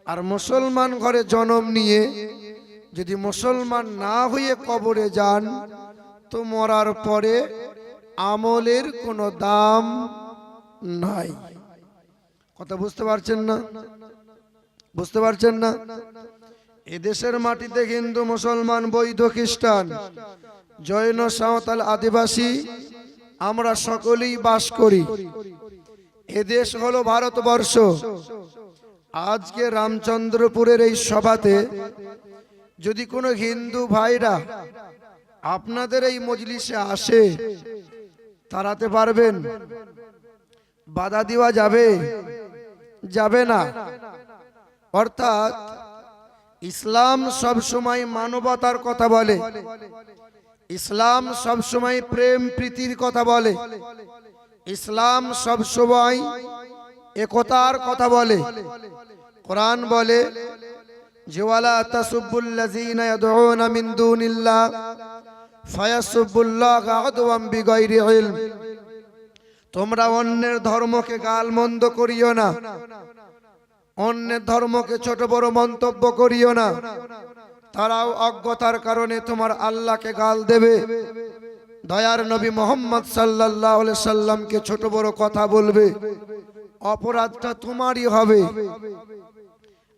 আর মুসলমান ঘরে জন্ম নিয়ে যদি মুসলমান না হয়ে কবরে যান তো মরার পরে আমলের কোনো দাম নাই। কথা বুঝতে পারছেন না? বুঝতে পারছেন না? এদেশের মাটিতে হিন্দু, মুসলমান, বৌদ্ধ, খ্রিস্টান, জৈন, সাঁওতাল, আদিবাসী আমরা সকলেই বাস করি। এদেশ হলো ভারতবর্ষ। আজকে রামচন্দ্রপুরের এই সভাতে যদি কোনো হিন্দু ভাইরা আপনাদের এই মজলিসে আসে, তাড়াতে পারবেন? বাধা দেওয়া যাবে? যাবে না। অর্থাৎ ইসলাম সব সময় মানবতার কথা বলে, ইসলাম সব সময় প্রেম প্রীতির কথা বলে, ইসলাম সব সময় একতার কথা বলে। কোরআন বলে যে ওয়ালা তাসুবুল্লাযীনা ইয়াদউনা মিন দুনিল্লাহ ফায়াসুবুল্লাহ আদওয়াম বিগাইরি ইলম। তোমরা অন্যের ধর্মকে গালমন্দ করিও না, অন্যের ধর্মকে ছোট বড় মন্তব্য করিও না, তারাও অজ্ঞতার কারণে তোমার আল্লাহকে গাল দেবে। দয়ার নবী মুহাম্মদ সাল্লাল্লাহু আলাইহি সাল্লামকে ছোট বড় কথা বলবে, অপরাধটা তোমারই হবে।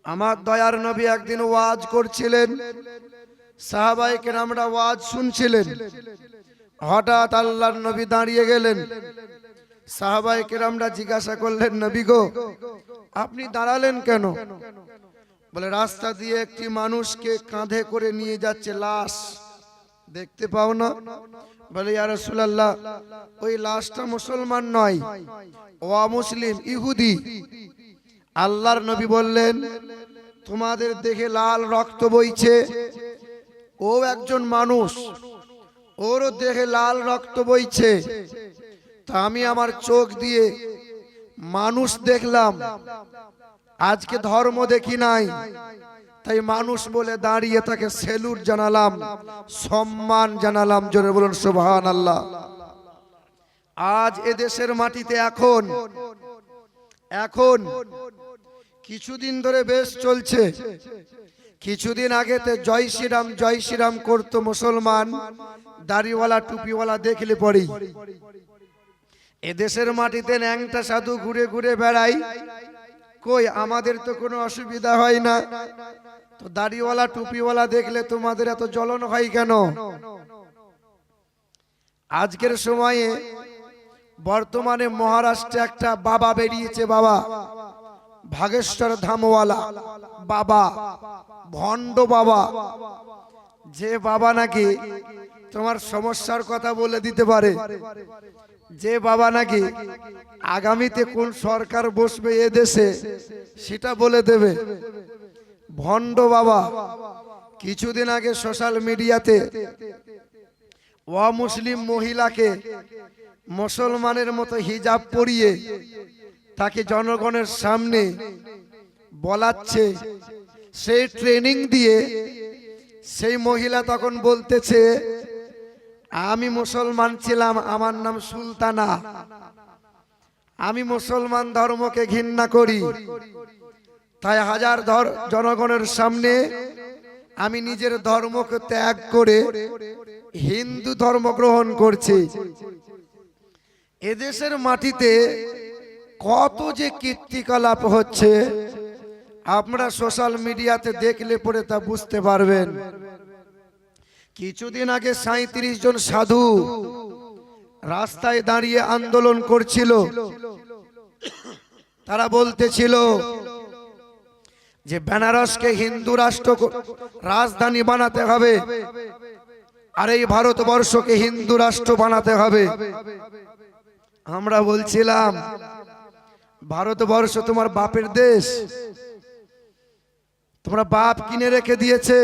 আমার দয়ার নবী একদিন ওয়াজ করছিলেন, সাহাবায়ে কেরামরা ওয়াজ শুনছিলেন। হঠাৎ আল্লাহর নবী দাঁড়িয়ে গেলেন। সাহাবায়ে কেরামরা জিজ্ঞাসা করলেন, নবী গো, আপনি দাঁড়ালেন কেন? বলে, রাস্তা দিয়ে একটি মানুষকে কাঁধে করে নিয়ে যাচ্ছে, লাশ দেখতে পাও না? বলে, ইয়া রাসূলুল্লাহ, ওই লাশটা মুসলমান নয়, ও অমুসলিম, ইহুদি। আল্লাহর নবী বললেন, তোমাদের দেখে লাল রক্ত বইছে, ও একজন মানুষ, ওরও দেখে লাল রক্ত বইছে। তা আমি আমার চোখ দিয়ে মানুষ দেখলাম, আজকে ধর্ম দেখি নাই, তাই মানুষ বলে দাঁড়িয়ে তাকে সেলুট জানালাম, সম্মান জানালাম। জোরে বলুন সুবহানাল্লাহ। আজ এদেশের মাটিতে এখন কিছুদিন ধরে বেশ চলছে। কিছুদিন আগেতে জয় শ্রীরাম করতো মুসলমান, দাড়িওয়ালা টুপিওয়ালা দেখলে পরেই। এদেশের মাটিতে ন্যাংটা সাধু ঘুরে ঘুরে বেড়াই, কই আমাদের তো কোনো অসুবিধা হয় না, তো দাড়িওয়ালা টুপিওয়ালা দেখলে তোমাদের এত জ্বলন হয় কেন? আজকের সময়ে বর্তমানে মহারাষ্ট্রে একটা বাবা বেরিয়েছে, বাবা ভাগেশ্বর ধামওয়ালা বাবা, ভণ্ড বাবা। যে বাবা নাকি তোমার সমস্যার কথা বলে দিতে পারে, যে বাবা নাকি আগামীতে কোন সরকার বসবে এ দেশে সেটা বলে দেবে। ভণ্ড বাবা কিছুদিন আগে সোশ্যাল মিডিয়াতে অমুসলিম মহিলাকে মুসলমানের মতো হিজাব পরিয়ে তাকে জনগণের সামনে বলাচ্ছে। সেই ট্রেনিং দিয়ে সেই মহিলা তখন বলতেছে, আমি মুসলমান ছিলাম, আমার নাম সুলতানা, আমি মুসলমান ধর্মকে ঘৃণা করি, তাই হাজার জনগণের সামনে আমি নিজের ধর্মকে ত্যাগ করে হিন্দু ধর্ম গ্রহণ করছি। এদেশের মাটিতে কত যে কীর্তিকলাপ হচ্ছে, আপনারা সোশ্যাল মিডিয়াতে দেখলে পরে তা বুঝতে পারবেন। কিছুদিন আগে 37 জন সাধু রাস্তায় দাঁড়িয়ে আন্দোলন করছিল। তারা বলতেছিল যে বেনারসকে হিন্দু রাষ্ট্র রাজধানী বানাতে হবে, আর এই ভারতবর্ষকে হিন্দু রাষ্ট্র বানাতে হবে। আমরা বলছিলাম, ভারতবর্ষ তোমার বাপের দেশ, তোমরা বাপ কিনে রেখে দিয়েছে।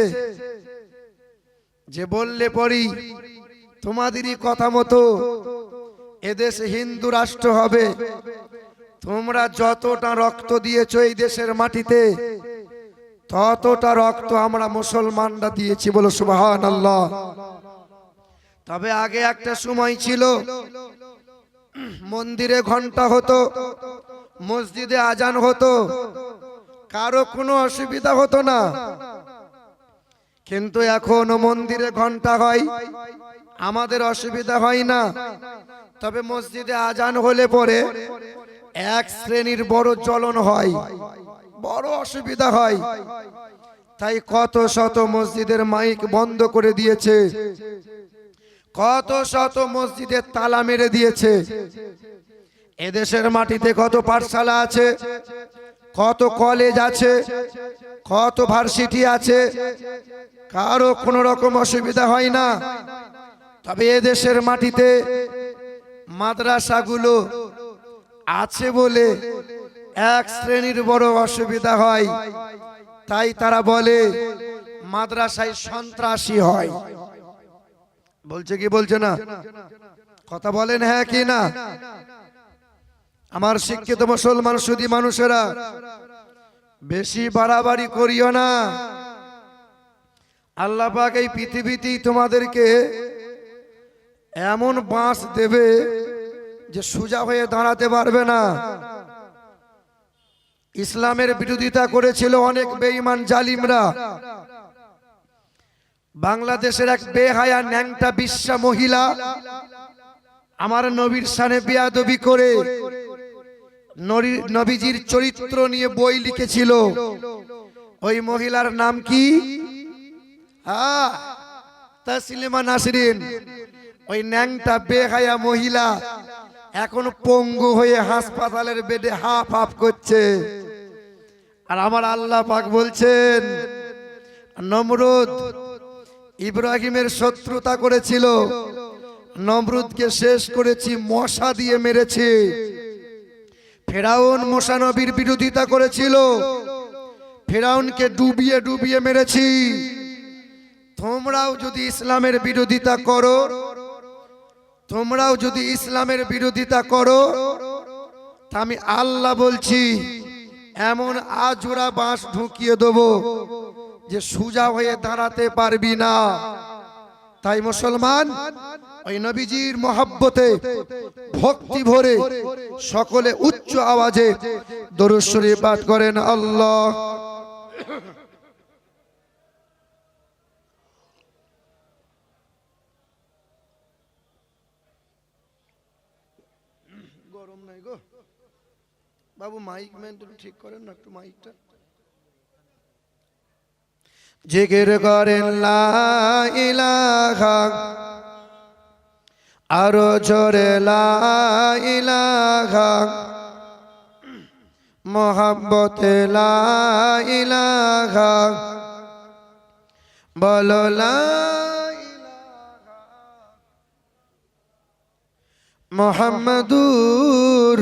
যে বললে পরি তোমাদেরই কথা মতো এদেশ হিন্দু রাষ্ট্র হবে। তোমরা যতটা রক্ত দিয়েছো এই দেশের মাটিতে, ততটা রক্ত আমরা মুসলমানরা দিয়েছি। বলো সুবহানাল্লাহ। তবে আগে একটা সময় ছিল, মন্দিরে ঘন্টা হতো, মসজিদে আজান হতো, কারো কোনো অসুবিধা হতো না। কিন্তু এখন মন্দিরে ঘন্টা হয়, আমাদের অসুবিধা হয় না। তবে মসজিদে আজান হলে পরে এক শ্রেণীর বড় জ্বলন হয়, বড় অসুবিধা হয়। তাই কত শত মসজিদের মাইক বন্ধ করে দিয়েছে, কত শত মসজিদের তালা মেরে দিয়েছে। এদেশের মাটিতে কত পাঠশালা আছে, কত কলেজ আছে, কত ভার্সিটি আছে, কারো কোনো রকম অসুবিধা হয় না। তবে এদেশের মাটিতে মাদ্রাসাগুলো আছে বলে এক শ্রেণীর বড় অসুবিধা হয়। তাই তারা বলে মাদ্রাসায় সন্ত্রাসী হয়। বলছে কি বলছে না? কথা বলেন হ্যাঁ কি না? আমার শিক্ষিত মুসলমান সুধী মানুষেরা, বেশি বাড়াবাড়ি করিও না। আল্লাহ পাক এই পৃথিবীতেই তোমাদেরকে এমন বাঁশ দেবে যে সোজা হয়ে দাঁড়াতে পারবে না। ইসলামের বিরোধিতা করেছিল অনেক বেঈমান জালিমরা। বাংলাদেশের এক বেহায়া ন্যাংটা বিশ্বা মহিলা আমার নবীর শানে বেয়াদবি করে নবীজির চরিত্র নিয়ে বই লিখেছিল। ওই মহিলার নাম কি? তাসলিমা নাসরিন। ওই ন্যাংটা বেহায়া মহিলা এখন পঙ্গু হয়ে হাসপাতালের বেডে হাফ হাফ করছে। আর আমার আল্লাহ পাক বলছেন, নমরুদ ইব্রাহিমের শত্রুতা করেছিল, নমরুদকে শেষ করেছি, মশা দিয়ে মেরেছে। ফেরাউন মুসা নবীর বিরোধিতা করেছিল, ফেরাউনকে ডুবিয়ে ডুবিয়ে মেরেছি। তোমরাও যদি ইসলামের বিরোধিতা করো, তোমরাও যদি ইসলামের বিরোধিতা করো, তা আমি আল্লাহ বলছি এমন আজোড়া বাঁশ ঢুকিয়ে দেবো যে সোজা হয়ে দাঁড়াতে পারবি না। তাই মুসলমান ওই নবীজির মহব্বতে ভক্তি ভরে সকলে উচ্চ আওয়াজে দরুদ শরীফ পাঠ করেন। আল্লাহ গরম নাই গো বাবু, মাইক মেনটেন ঠিক করেন না একটু মাইকটা। জিকির করেন লা ইলাহা, আরো জোরে লা ইলাহা, মোহাব্বতে লা ইলাহা, বলো লা ইলাহা মুহাম্মাদুর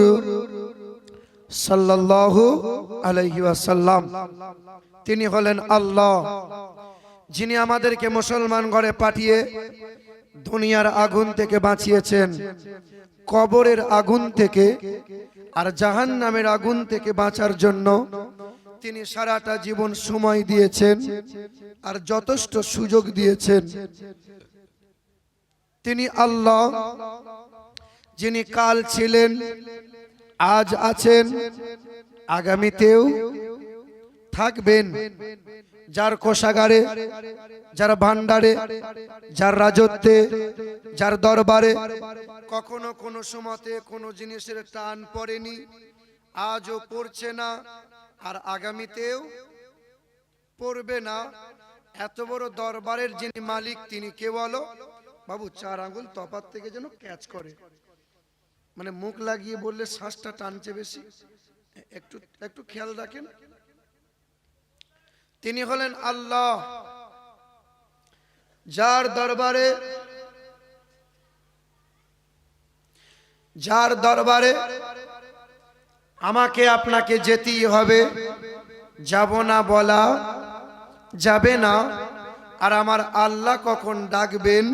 সাল্লাল্লাহু আলাইহি ওয়াসাল্লাম। তিনি হলেন আল্লাহ, যিনি আমাদেরকে মুসলমান ঘরে পাঠিয়ে দুনিয়ার আগুন থেকে বাঁচিয়েছেন, কবরের আগুন থেকে আর জাহান্নামের আগুন থেকে বাঁচার জন্য তিনি সারাটা জীবন সময় দিয়েছেন আর যথেষ্ট সুযোগ দিয়েছেন। তিনি আল্লাহ, যিনি কাল ছিলেন, আজ আছেন, আগামীতেও থাকবেন। যার কোষাগারে, যার ভান্ডারে, যার রাজত্বে, যার দরবারে কখনো কোনো সময়তে কোনো জিনিসের টান পড়েনি, আজও পড়ছে না, আর আগামীতেও পড়বে না। এত বড় দরবারের যিনি মালিক তিনি কে বলো বাবু? 4 আঙ্গুল তফাৎ থেকে যেন ক্যাচ করে, মানে মুখ লাগিয়ে বললে শ্বাসটা টানছে বেশি, একটু একটু খেয়াল রাখেন। তিনি হলেন আল্লাহ, যার দরবারে আমাকে আপনাকে যেতেই হবে, যাব না বলা যাবে না। আর আমার আল্লাহ কখন ডাকবেন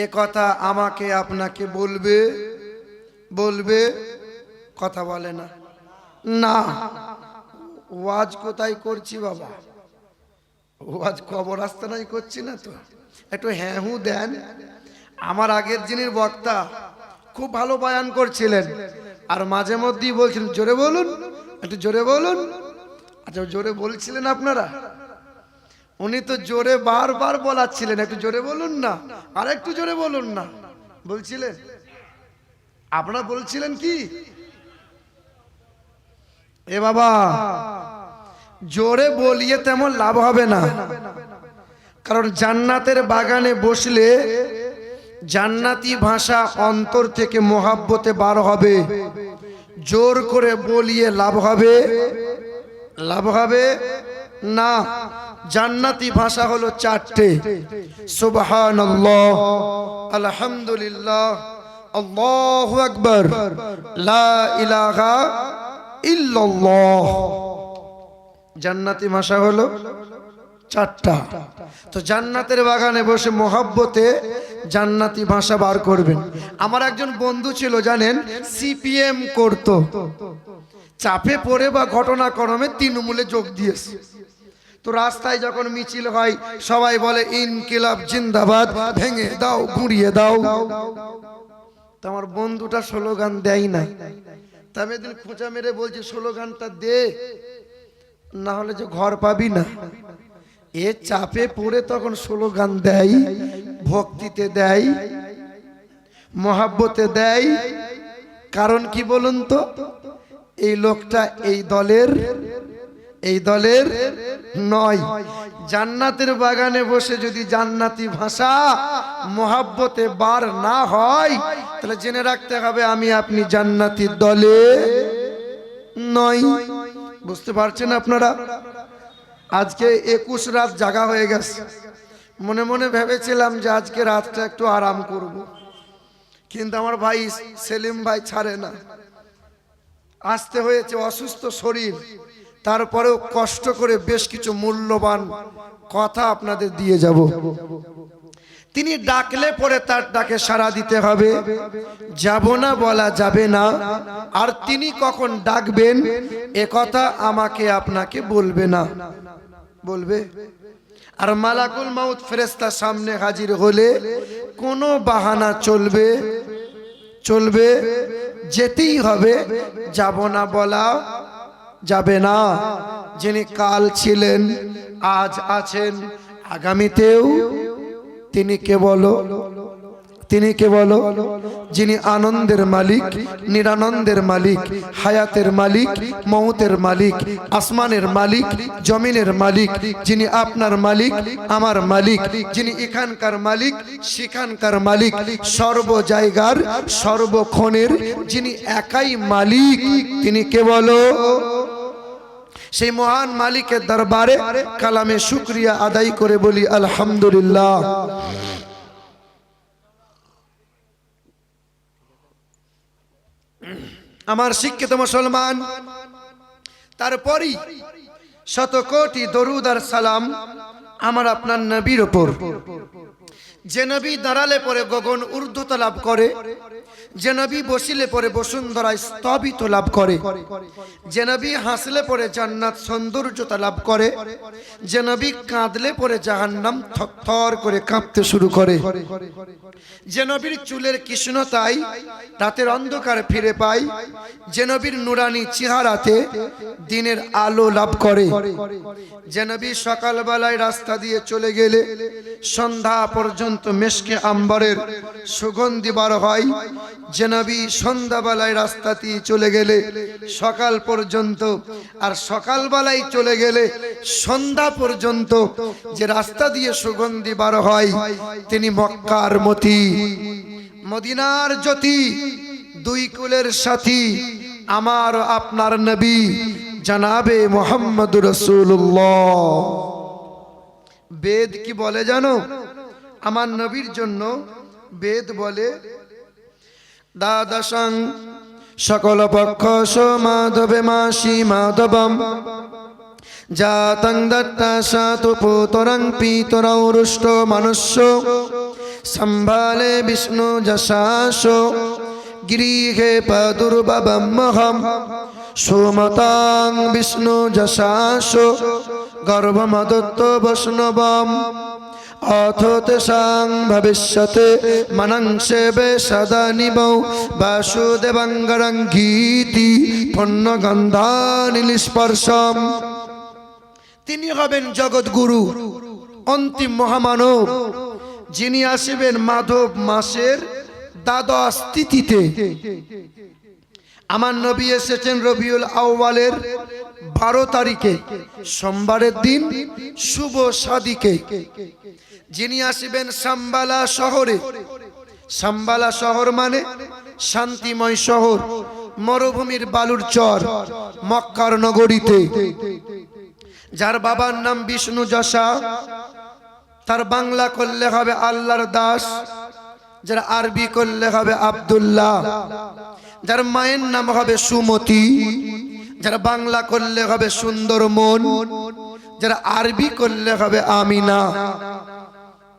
এ কথা আমাকে আপনাকে বলবে, কথা বলে না। না, ওয়াজ কোথায় করছি বাবা? ওয়াজ কবর আস্তানায় করছি না তো। একটু হ্যাঁ হু দেন। আমার আগের যিনি বক্তা খুব ভালো বয়ান করছিলেন, আর মাঝে মধ্যেই বলছিলেন জোরে বলুন, একটু জোরে বলুন। আচ্ছা, জোরে বলছিলেন আপনারা? উনি তো জোরে বারবার বলাচ্ছিলেন, একটু জোরে বলুন না, আর একটু জোরে বলুন না। বলছিলেন আপনারা, বলছিলেন কি? এ বাবা, জোরে বলিয়ে তেমন লাভ হবে না, কারণ জান্নাতের বাগানে বসলে জান্নাতি ভাষা অন্তর থেকে মোহাব্বতে বার হবে। জোর করে বলিয়ে লাভ হবে? লাভ হবে না। জান্নাতি ভাষা হলো চারটে: সুবহানাল্লাহ, আলহামদুলিল্লাহ, আল্লাহু আকবার, লা ইলাহা ইল্লাল্লাহ। জান্নাতি ভাষা হলো চারটা। তো জান্নাতের বাগানে বসে মোহাব্বতে জান্নাতি ভাষা বার করবেন। আমার একজন বন্ধু ছিল, জানেন, সিপিএম করতো। চাপে পড়ে বা ঘটনাক্রমে তৃণমূলে যোগ দিয়েছে। তো রাস্তায় যখন মিছিল হয় সবাই বলে ইনকিলাব জিন্দাবাদ, ভেঙে দাও, গুঁড়িয়ে দাও। তো আমার বন্ধুটা স্লোগান দেয় না। তা আমি একদিন খোঁচা মেরে বলছি, স্লোগানটা দে, না হলে যে ঘর পাবি না। এ চাপে পড়ে তখন স্লোগান দেয়, ভক্তিতে দেয়, মহাব্বতে দেয়। কারণ কি বলুন তো? এই লোকটা এই দলের নয়। জান্নাতের বাগানে বসে যদি জান্নাতি ভাষা মহাব্বতে বার না হয়, তাহলে জেনে রাখতে হবে আমি আপনি জান্নাতির দলে নয়। বুঝতে পারছেন আপনারা? আজকে 21 রাত জাগা হয়ে গেছে। মনে মনে ভেবেছিলাম যে আজকে রাতটা একটু আরাম করব, কিন্তু আমার ভাই সেলিম ভাই ছাড়ে না। আসতে হয়েছে, অসুস্থ শরীর, তারপরেও কষ্ট করে বেশ কিছু মূল্যবান কথা আপনাদের দিয়ে যাব। তিনি ডাকলে পরে তার ডাকে সাড়া দিতে হবে, যাব না বলা যাবে না। আর তিনি কখন ডাকবেন এ কথা আমাকে আপনাকে বলবে না, বলবে। আর মালাকুল মাউত ফেরেশতা সামনে হাজির হলে কোনো বাহানা চলবে, যেতেই হবে, যাব না বলা যাবে না। যিনি কাল ছিলেন, আজ আছেন, আগামীতেও তিনি কেবল যিনি আনন্দের মালিক, নিরানন্দের মালিক, হায়াতের মালিক, মৌতের মালিক, আসমানের মালিক, জমিনের মালিক, যিনি আপনার মালিক, আমার মালিক, যিনি এখানকার মালিক, সেখানকার মালিক, সর্ব জায়গার, সর্বক্ষণের যিনি একাই মালিক, তিনি কেবল সেই মহান মালিকের দরবারে কালামে শুকরিয়া আদায় করে বলি আলহামদুলিল্লাহ। আমার শিক্ষিত মুসলমান, তারপরই শত কোটি দরুদ আর সালাম আমার আপনার নবীর উপর। যে নবী দাঁড়ালে পরে গগন ঊর্ধ্বতা লাভ করে, যে নবী বসিলে পরে বসুন্ধরা স্তবিত লাভ করে, যে নবী হাসলে পরে জান্নাত সৌন্দর্যতা লাভ করে, যে নবী কাঁদলে পরে জাহান্নাম থরথর করে কাঁপতে শুরু করে, যে নবীর চুলের কৃষ্ণতায় রাতের অন্ধকার ফিরে পায়, যে নবীর নুরানি চেহারাতে দিনের আলো লাভ করে, যে নবী সকালবেলায় রাস্তা দিয়ে চলে গেলে সন্ধ্যা পর্যন্ত মেশকে আম্বরের সুগন্ধি বার হয়, যে নবী সন্ধ্যাবেলায় রাস্তা দিয়ে চলে গেলে সকাল পর্যন্ত, আর সকালবেলায় চলে গেলে সন্ধ্যা পর্যন্ত যে রাস্তা দিয়ে সুগন্ধি বার হয়, তিনি মক্কার মতি, মদিনার জ্যোতি, দুই কুলের সাথী, আমার আপনার নবী জনাবে মুহাম্মদুর রাসূলুল্লাহ। বেদ কি বলে জানো? আমার নবীর জন্য বেদ বলে, দ্বাদশং সকল পক্ষ মাধবে মাসি মাধবম জাতং দত্তা সাতু পুতরং পিতরৌ রুষ্ট মনুষ্য সম্ভালে বিষ্ণু যশাসো গৃহে পদুর্ববমহম সুমতাং বিষ্ণু যশাসো গর্ভমদত্ত বৈষ্ণবম অথ তেষাং ভবিষ্যতে মনং সেবে সদা নিবৌ বাসুদেবং গরং গীতি পুণ্যগন্ধানিস্পর্শম। তিনি হবেন জগৎগুরু, অন্তিম মহামানব, যিনি আসিবেন মাধব মাসের দ্বাদশ তিথিতে। আমার নবী এসেছেন রবিউল আউয়ালের 12 তারিখে, সোমবারের দিন, শুভ সাদিকে। যিনি আসিবেন সাম্বালা শহরে। সাম্বালা শহর মানে শান্তিময় শহর, মরুভূমির বালুর চর, মক্কার নগরীতে। যার বাবার নাম বিষ্ণু যশা, তার বাংলা করলে হবে আল্লাহর দাস, যার আরবি করলে হবে আব্দুল্লাহ। যার মায়ের নাম হবে সুমতি, যার বাংলা করলে হবে সুন্দর মন, যার আরবি করলে হবে আমিনা।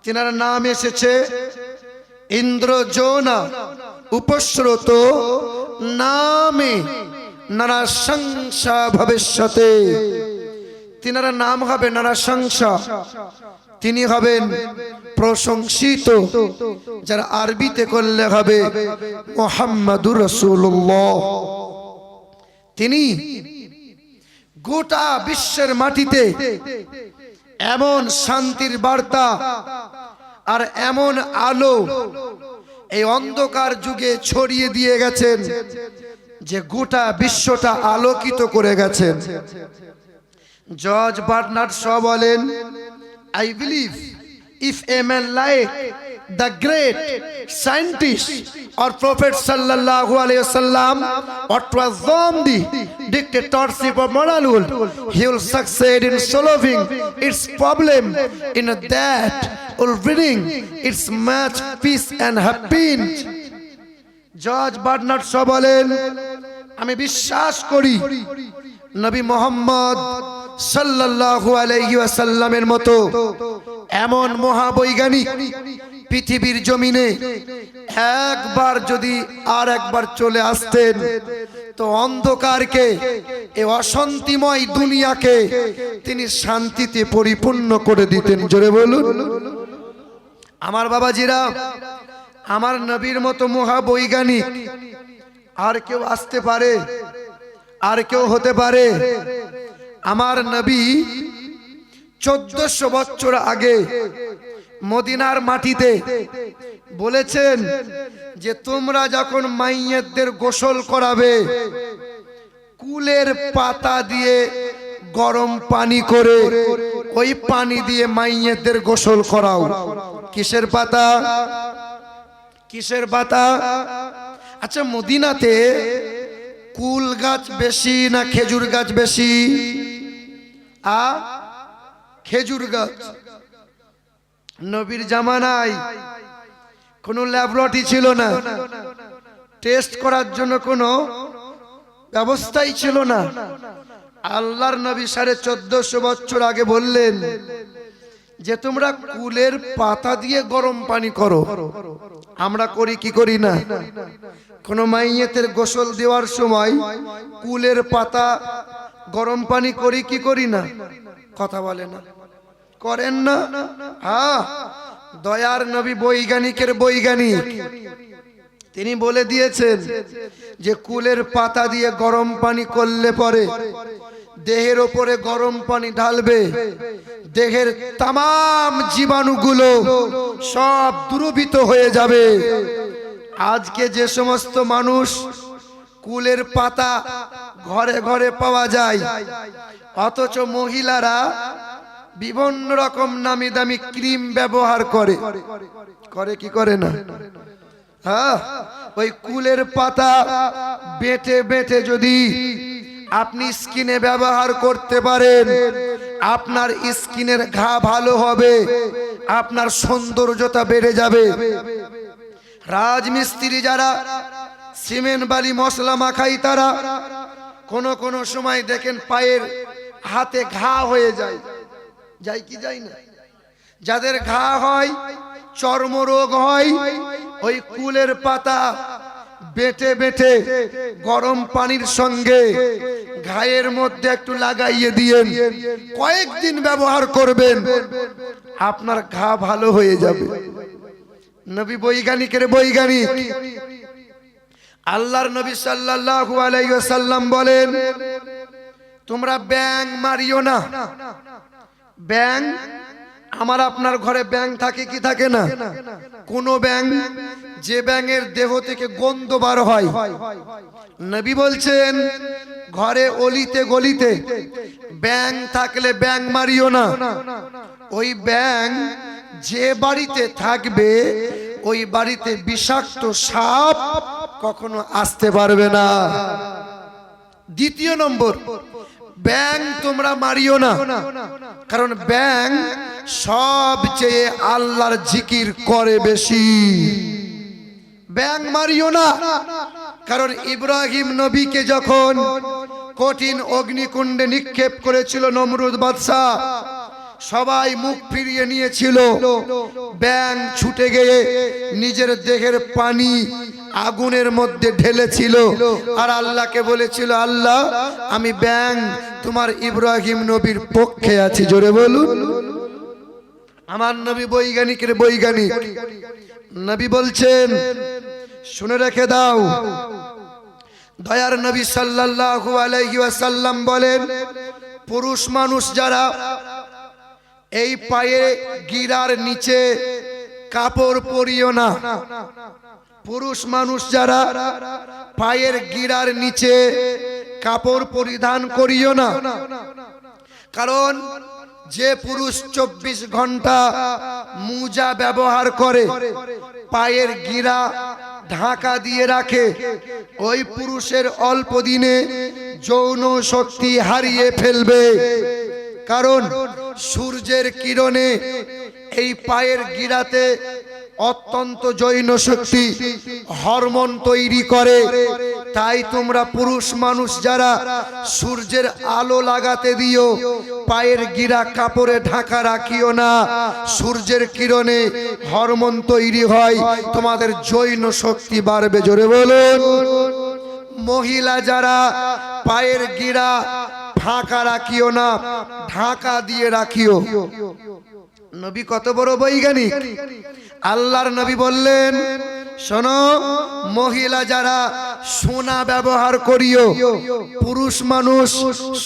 তিনার নাম এসেছে ইন্দ্রজোনা উপস্রোত নামে নারাশংসা ভবিষ্যতে। তিনার নাম হবে নারাশংসা, তিনি হবেন প্রশংসিত, যার আরবিতে করলে হবে মুহাম্মাদুর রাসূলুল্লাহ। তিনি গোটা বিশ্বের মাটিতে এমন শান্তির বার্তা আর এমন আলো এই অন্ধকার যুগে ছড়িয়ে দিয়ে গেছেন যে গোটা বিশ্বটা আলোকিত করে গেছেন। জর্জ বার্নার্ড শ বলেন, I believe if a man like the great scientist or Prophet sallallahu alaihi wasallam or transform the dictatorship of moral world, he will succeed in solving its problem in that will bring its much peace and happiness. George Bernard Shaw বলেন, আমি বিশ্বাস করি নবী মুহাম্মদ সাল্লাল্লাহু আলাইহি ওয়াসাল্লামের মতো এমন মহাবৈজ্ঞানিক পৃথিবীর জমিনে একবার যদি আর একবার চলে আসতেন তো অন্ধকারকে, এই অশান্তিময় দুনিয়াকে তিনি শান্তিতে পরিপূর্ণ করে দিতেন। জোরে বলুন। আমার বাবাজিরা, আমার নবীর মতো মহাবৈজ্ঞানিক আর কেউ আসতে পারে? আর কেউ হতে পারে? আমার নবী 1400 বছর আগে মদিনার মাটিতে বলেছেন যে তোমরা যখন মাইয়েতদের গোসল করাবে, কুলের পাতা দিয়ে গরম পানি করে ওই পানি দিয়ে মাইয়েতদের গোসল করাও। কিসের পাতা? কিসের পাতা? আচ্ছা, মদিনাতে কুল গাছ বেশি না খেজুর গাছ বেশি? খেজুর গাছ। নবীর জামানায় কোনো ল্যাবরেটরি ছিল না, টেস্ট করার জন্য কোনো ব্যবস্থাই ছিল না। আল্লাহর নবী 1450 বছর আগে বললেন যে তোমরা কুলের পাতা দিয়ে গরম পানি করো। আমরা করি কি করি না? কোন মাইয়েতের গোসল দেওয়ার সময় কুলের পাতা গরম পানি করি কি করি না? কথা বলে না, করেন না? হ্যাঁ, দয়ার নবী বৈজ্ঞানিকের বৈজ্ঞানিক, তিনি বলে দিয়েছেন যে কুলের পাতা দিয়ে গরম পানি করলে পরে দেহের ওপরে গরম পানি ঢালবে, দেহের তামাম জীবাণুগুলো সব দূরীভূত হয়ে যাবে। আজকে যে সমস্ত মানুষ কুলের পাতা ঘরে ঘরে পাওয়া যায়, অথচ মহিলারা বিভিন্ন রকম নামি দামি ক্রিম ব্যবহার করে। করে কি করে না? হ্যাঁ, ওই কুলের পাতা বেটে বেটে যদি আপনি স্কিনে ব্যবহার করতে পারেন, আপনার স্কিনের ঘা ভালো হবে, আপনার সৌন্দর্যতা বেড়ে যাবে। রাজমিস্ত্রি যারা সিমেন্ট বালি মশলা মাখাই, তারা কোনো কোনো সময় দেখেন পায়ের হাতে ঘা হয়ে যায়। যায় কি যায় না? যাদের ঘা হয়, চর্মরোগ হয়, ওই কুলের পাতা বেটে বেটে গরম পানির সঙ্গে ঘায়ের মধ্যে একটু লাগাইয়ে দিয়েন, কয়েকদিন ব্যবহার করবেন, আপনার ঘা ভালো হয়ে যাবে। নবী বৈজ্ঞানিকের বৈজ্ঞানিক। আল্লাহর নবী সাল্লাল্লাহু আলাইহি ওয়াসাল্লাম বলেন, তোমরা ব্যাং মারিও না। ব্যাং, আমার আপনার ঘরে ব্যাং থাকে কি থাকে না? কোন ব্যাং, যে ব্যাঙের দেহ থেকে গন্ধ বার হয়, নবী বলছেন ঘরে অলিতে গলিতে ব্যাং থাকলে ব্যাং মারিও না। ওই ব্যাং যে বাড়িতে থাকবে ওই বাড়িতে বিষাক্ত সাপ কখনো আসতে পারবে না। দ্বিতীয় নম্বর, ব্যাং তোমরা মারিও না, কারণ ব্যাং সবচেয়ে আল্লাহর জিকির করে বেশি। ব্যাং মারিও না, কারণ ইব্রাহিম নবীকে যখন কঠিন অগ্নিকুণ্ডে নিক্ষেপ করেছিল নমরুদ বাদশা, সবাই মুখ ফিরিয়ে নিয়েছিল। ব্যাং ছুটে গিয়ে নিজের দেহের পানি আগুনের মধ্যে ঢেলেছিল আর আল্লাহকে বলেছিল, আল্লাহ আমি ব্যাং তোমার ইব্রাহিম নবীর পক্ষে আছি। জোরে বলুন। আমার নবী বৈজ্ঞানিকের বৈজ্ঞানিক। নবী বলছেন, শুনে রেখে দাও, দয়ার নবী সাল্লাল্লাহু আলাইহি ওয়াসাল্লাম বলেন, পুরুষ মানুষ যারা এই পায়ে গিরার নিচে কাপড় পরিও না। পুরুষ মানুষ যারা পায়ের গিরার নিচে কাপড় পরিধান করিও না, কারণ যে পুরুষ 24 ঘন্টা মুজা ব্যবহার করে, পায়ের গিরা ঢাকা দিয়ে রাখে, ওই পুরুষের অল্প দিনে যৌন শক্তি হারিয়ে ফেলবে। কারণ সূর্যের কিরণে এই পায়ের গিরাতে অত্যন্ত যৌন শক্তি হরমোন তৈরি করে। তাই তোমরা পুরুষ মানুষ যারা সূর্যের আলো লাগাতে দিও, পায়ের গিরা কাপড়ে ঢাকা রাখিও না। সূর্যের কিরণে হরমোন তৈরি হয়, তোমাদের যৌন শক্তি বাড়বে। জোরে বলুন। মহিলা যারা পায়ের গিরা ফাঁকা রাখিও না, ঢাকা দিয়ে রাখিও। নবী কত বড় বৈজ্ঞানিক। আল্লাহর নবী বললেন, শোনো, মহিলা যারা সোনা ব্যবহার করিও, পুরুষ মানুষ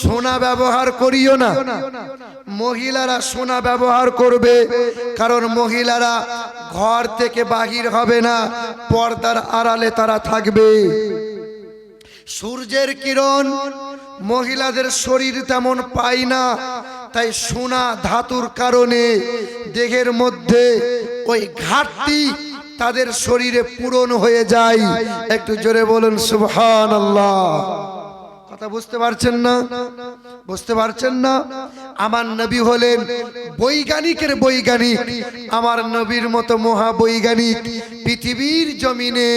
সোনা ব্যবহার করিও না। মহিলারা সোনা ব্যবহার করবে, কারণ মহিলারা ঘর থেকে বাহির হবে না, পর্দার আড়ালে তারা থাকবে। সূর্যের কিরণ মহিলাদের শরীর তেমন পায় না, তাই সোনা ধাতুর কারণে দেহের মধ্যে ওই ঘাটতি তাদের শরীরে পূরণ হয়ে যায়। একটু জোরে বলুন সুবহানাল্লাহ। কথা বুঝতে পারছেন না? বুঝতে পারছেন না? আমার নবী হলেন বৈজ্ঞানিকের বৈজ্ঞানিক। আমার নবীর মতো মহা বৈজ্ঞানিক পৃথিবীর জমিনে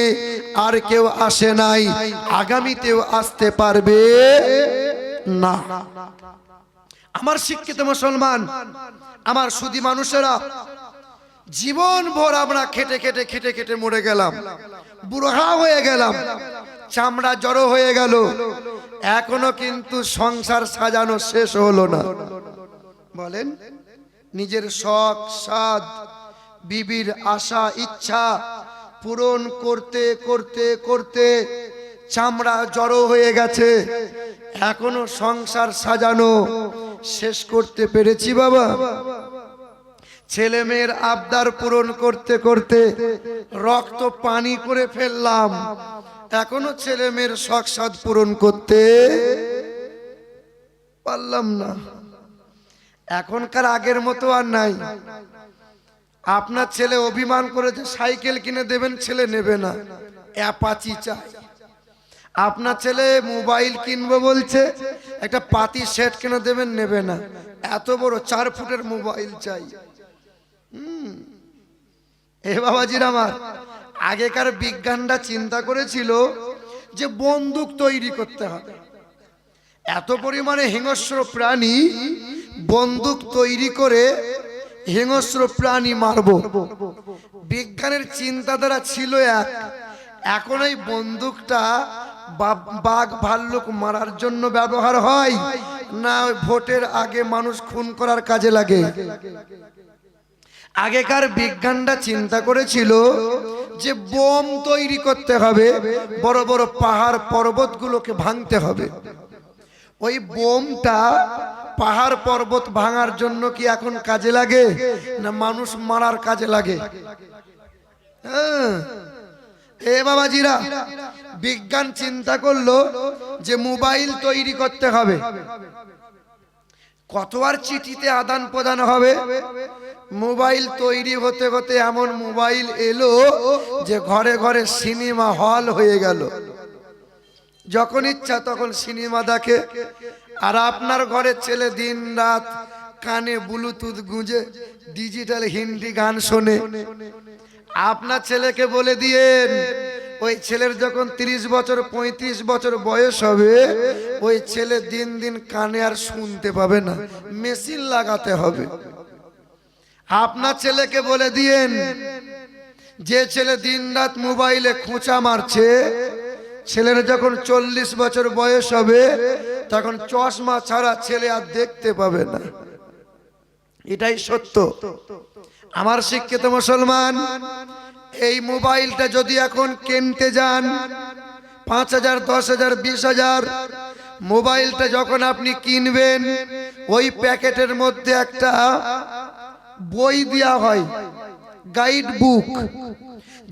আর কেউ আসে নাই, আগামীতেও আসতে পারবে না। আমার শিক্ষিত মুসলমান, আমার সুধী মানুষেরা, জীবন ভর আমরা খেটে খেটে খেটে খেটে মরে গেলাম, বুড়া হয়ে গেলাম, চামড়া জড়ো হয়ে গেল, এখনো কিন্তু সংসার সাজানো শেষ হলো না। বলেন, নিজের শখ সাধ, বিবির আশা ইচ্ছা পূরণ করতে করতে করতে চামড়া জড়ো হয়ে গেছে, এখনো সংসার সাজানো শেষ করতে পেরেছি বাবা? ছেলে মেয়ের আবদার পূরণ করতে করতে রক্ত পানি করে ফেললাম, এখনো ছেলে মেয়ের শখ সাধ পূরণ করতে পারলাম না। এখনকার আগের মতো আর নাই। আপনার ছেলে অভিমান করেছে সাইকেল কিনে দেবেন, ছেলে নেবে না, অ্যাপাচি চাই। আপনার ছেলে মোবাইল কিনবো বলছে, একটা পাতি সেট কিনে দেবেন, নেবে না, এত বড় 4 ফুটের মোবাইল চাই। এ বাবাজির আমার, আগেকার বিজ্ঞানরা চিন্তা করেছিল যে বন্দুক তৈরি করতে হবে। এত পরিমাণে হিংস্র প্রাণী, বন্দুক তৈরি করে হিংস্র প্রাণী মারব। বিজ্ঞানের চিন্তাধারা ছিল এক। এখন এই বন্দুকটা বাঘ ভাল্লুক মারার জন্য ব্যবহার হয় না ভোটের আগে মানুষ খুন করার কাজে লাগে? আগেকার বিজ্ঞানরা চিন্তা করেছিল যে বোম তৈরি করতে হবে, বড় বড় পাহাড় পর্বতগুলোকে ভাঙতে হবে, ওই বোমটা পাহাড় পর্বত ভাঙার জন্য কি এখন কাজে লাগে না মানুষ মারার কাজে লাগে? এ বাবাজিরা, বিজ্ঞান চিন্তা করলো যে মোবাইল তৈরি করতে হবে। কত আর চিঠিতে আদান প্রদান হবে। মোবাইল তৈরি হতে হতে এমন মোবাইল এলো যে ঘরে ঘরে সিনেমা হল হয়ে গেল। যখন ইচ্ছা তখন সিনেমা দেখে। আর আপনার ঘরে ছেলে দিন রাত কানে ব্লুটুথ গুঁজে ডিজিটাল হিন্দি গান শোনে। আপনার ছেলেকে বলে দিয়েন, ওই ছেলের যখন 30 বছর 35 বছর বয়স হবে, ওই ছেলে দিন দিন কানে আর শুনতে পাবে না, মেশিন লাগাতে হবে। আপনার ছেলেকে বলে দিয়েন, যে ছেলে দিন রাত মোবাইলে খোঁচা মারছে, ছেলের যখন 40 বছর বয়স হবে, তখন চশমা ছাড়া ছেলে আর দেখতে পাবে না। এটাই সত্য। আমার শিক্ষিত মুসলমান, এই মোবাইলটা যদি এখন কিনতে যান 5,000, 10,000, 20,000, মোবাইলটা যখন আপনি কিনবেন, ওই প্যাকেটের মধ্যে একটা বই দেয়া হয়, গাইড বুক।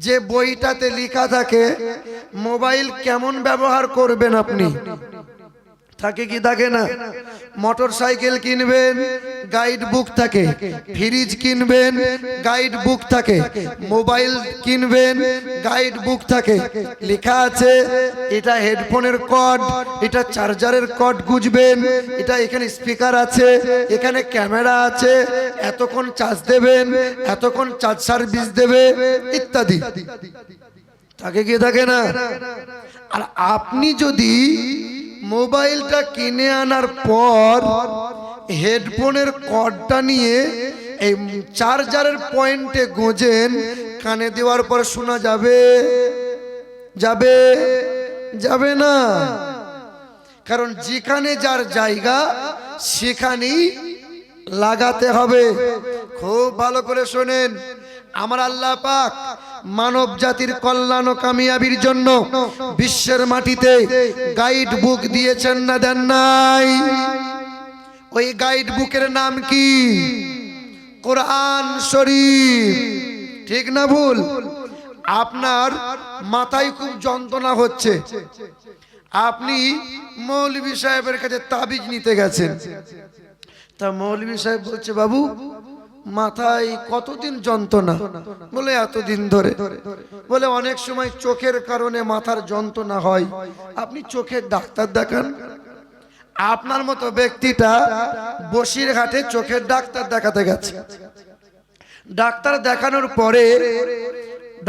যে বইটাতে লেখা থাকে মোবাইল কেমন ব্যবহার করবেন আপনি। থাকে কি থাকে না? মোটর সাইকেল কিনবেন, গাইড বুক থাকে। ফ্রিজ কিনবেন, গাইড বুক থাকে। মোবাইল কিনবেন, গাইড বুক থাকে। লেখা আছে এটা হেডফোনের কর্ড, এটা চার্জারের কর্ড গুজবেন, এটা এখানে স্পিকার আছে, এখানে ক্যামেরা আছে, এতক্ষণ চার্জ দেবেন, এতক্ষণ চার্জ সার্ভিস দেবে, ইত্যাদি। থাকে কি থাকে না? আর আপনি যদি মোবাইলটা কিনে আনার পর হেডফোনের কর্ডটা নিয়ে এই চার্জারের পয়েন্টে গোজেন, কানে দেওয়ার পর শোনা যাবে? যাবে? যাবে না। কারণ যেখানে যার জায়গা সেখানেই লাগাতে হবে। খুব ভালো করে শোনেন, আমার আল্লাহ পাক মানব জাতির কল্যাণ ও কামিয়াবির জন্য বিশ্বের মাটিতে গাইড বুক দিয়েছেন না দেন নাই? ওই গাইড বুকের নাম কি? কোরআন শরীফ। ঠিক না ভুল? আপনার মাথায় খুব যন্ত্রণা হচ্ছে, আপনি মৌলভী সাহেবের কাছে তাবিজ নিতে গেছেন। তা মৌলভী সাহেব বলছে, বাবু মাথায় কতদিন যন্ত্রণা? বলে এতদিন ধরে। বলে অনেক সময় চোখের কারণে মাথার যন্ত্রণা হয়, আপনি চোখের ডাক্তার দেখান। আপনার মতো ব্যক্তিটা বসিরহাটে চোখের ডাক্তার দেখাতে গেছে। ডাক্তার দেখানোর পরে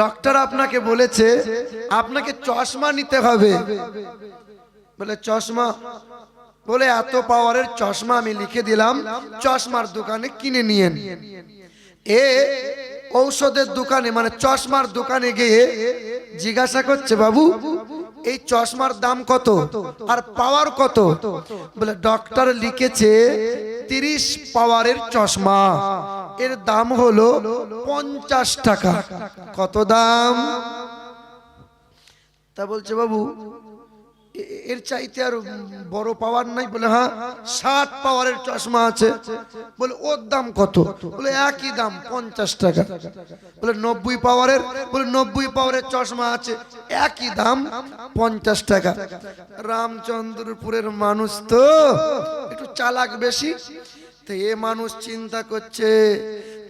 ডক্টর আপনাকে বলেছে আপনাকে চশমা নিতে হবে। বলে চশমা? বলে এত পাওয়ারের চশমা আমি লিখে দিলাম, চশমার দোকানে কিনে নিয়েন। এ ঔষধের দোকানে মানে চশমার দোকানে গিয়ে জিজ্ঞাসা করছে, বাবু এই চশমার দাম কত আর পাওয়ার কত? বলে ডক্টর লিখেছে 30 পাওয়ারের চশমা, এর দাম হলো 50 টাকা। কত দাম? তা বলছে, বাবু এর চাইতে আর বড় পাওয়ার নাই? বলে হ্যাঁ, 60 পাওয়ারের চশমা আছে। বলে ওর দাম কত? বলে একই দাম, 50 টাকা। বলে 90 পাওয়ারের? বলে 90 পাওয়ারের চশমা আছে, একই দাম, 50 টাকা। রামচন্দ্রপুরের মানুষ তো একটু চালাক বেশি, তো এ মানুষ চিন্তা করছে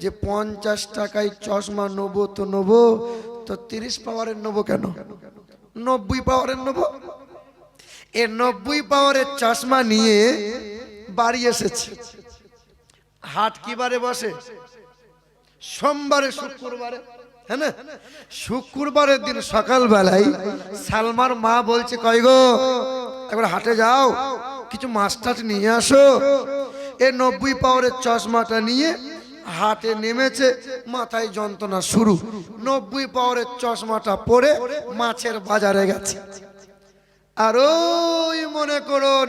যে 50 টাকায় চশমা নেবো তো নেবো, তো 30 পাওয়ারের নেবো কেন, 90 পাওয়ারের নেবো। এ 90 পাওয়ারের চশমা নিয়ে বাড়ি এসেছে। হাট কি বারে বসে? সোমবারে, শুক্রবারে, হ্যাঁ না? শুক্রবারের দিন সকালবেলায় সালমার মা বলছে, কই গো একবার হাটে যাও, কিছু মাছ টাছ নিয়ে আসো। এ 90 পাওয়ারের চশমাটা নিয়ে হাটে নেমেছে, মাথায় যন্ত্রণা শুরু। 90 পাওয়ারের চশমাটা পরে মাছের বাজারে গেছে। আর ওই মনে করুন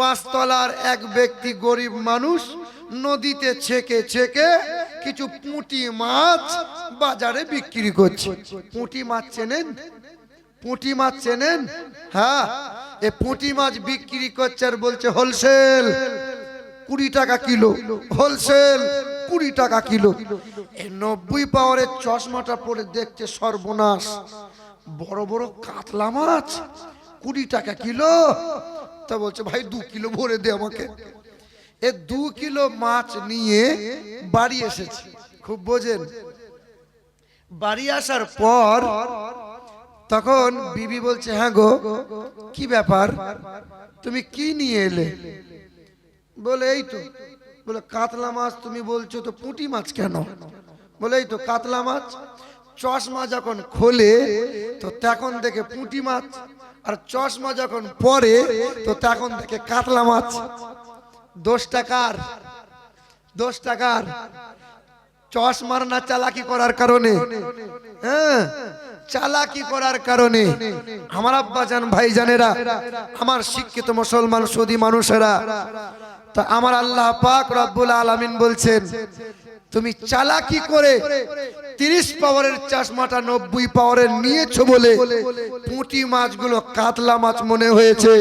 বাসতলার এক ব্যক্তি গরিব মানুষ নদীতে ছেকে ছেকে কিছু পুঁটি মাছ বাজারে বিক্রি করছে। পুঁটি মাছ চেনেন? পুঁটি মাছ চেনেন? হ্যাঁ, এ পুঁটি মাছ বিক্রি করছে আর বলছে হোলসেল 20 টাকা কিলো, হোলসেল 20 টাকা কিলো। এই 90 পাওয়ারের চশমাটা পরে দেখছে সর্বনাশ, বড় বড় কাতলা মাছ 20 টাকা কিলো। তা বলছে ভাই 2 কিলো ভরে দে আমাকে। এ 2 কিলো মাছ নিয়ে বাড়ি এসেছে। খুব বোঝেন, বাড়ি আসার পর তখন বিবি বলছে হ্যাঁ গো কি ব্যাপার, তুমি কি নিয়ে এলে? বলে এই তো। বলে কাতলা মাছ তুমি বলছো তো পুঁটি মাছ কেন? বলে এই তো কাতলা মাছ। চশমা যখন খোলে তো তখন দেখে পুঁটি মাছ, আর চশমা যখন পরে তো তখন দেখে কাতলা মাছ। 10 টাকার 10 টাকার চশমার না চালাকি করার কারণে? হ্যাঁ, চালাকি করার কারণে। আমার আব্বাজান ভাইজানেরা, আমার শিক্ষিত মুসলমান সৌদি মানুষেরা, তা আমার আল্লাহ পাক রব্বুল আলামিন বলছেন তুমি চালাকি করে 30 পাওয়ারের চশমাটা 90 পাওয়ারের নিয়েছো বলে পুঁটি মাছগুলো কাতলা মাছ মনে হয়েছে।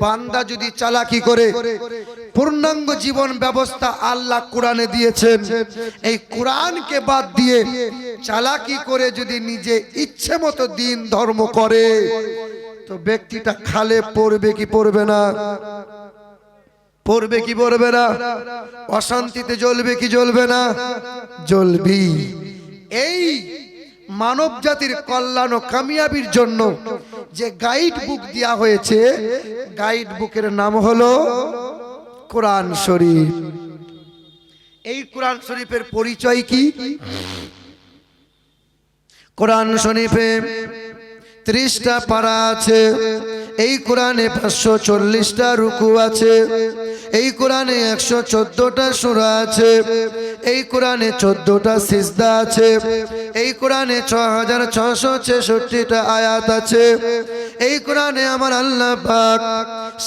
বান্দা যদি চালাকি করে, পূর্ণাঙ্গ জীবন ব্যবস্থা আল্লাহ কোরআনে দিয়েছেন, এই কোরআনকে বাদ দিয়ে চালাকি করে যদি নিজে ইচ্ছে মতো দিন ধর্ম করে তো ব্যক্তিটা খালে পড়বে কি পড়বে না? পড়বে কি পড়বে না? অশান্তিতে জ্বলবে কি জ্বলবে না? জ্বলবি। এই মানব জাতির কল্যাণ ও কামিয়াবির জন্য যে গাইড বুক দেয়া হয়েছে, গাইড বুকের নাম হলো কোরআন শরীফ। এই কোরআন শরীফের পরিচয় কি? কোরআন শরীফে 30টা পারা আছে, এই কোরআনে 540টা রুকু আছে, এই কোরআনে 114টা সূরা আছে, এই কোরআনে 14টা সিজদা আছে, এই কোরআনে 6666টা আয়াত আছে, এই কোরআনে আমার আল্লাহ পাক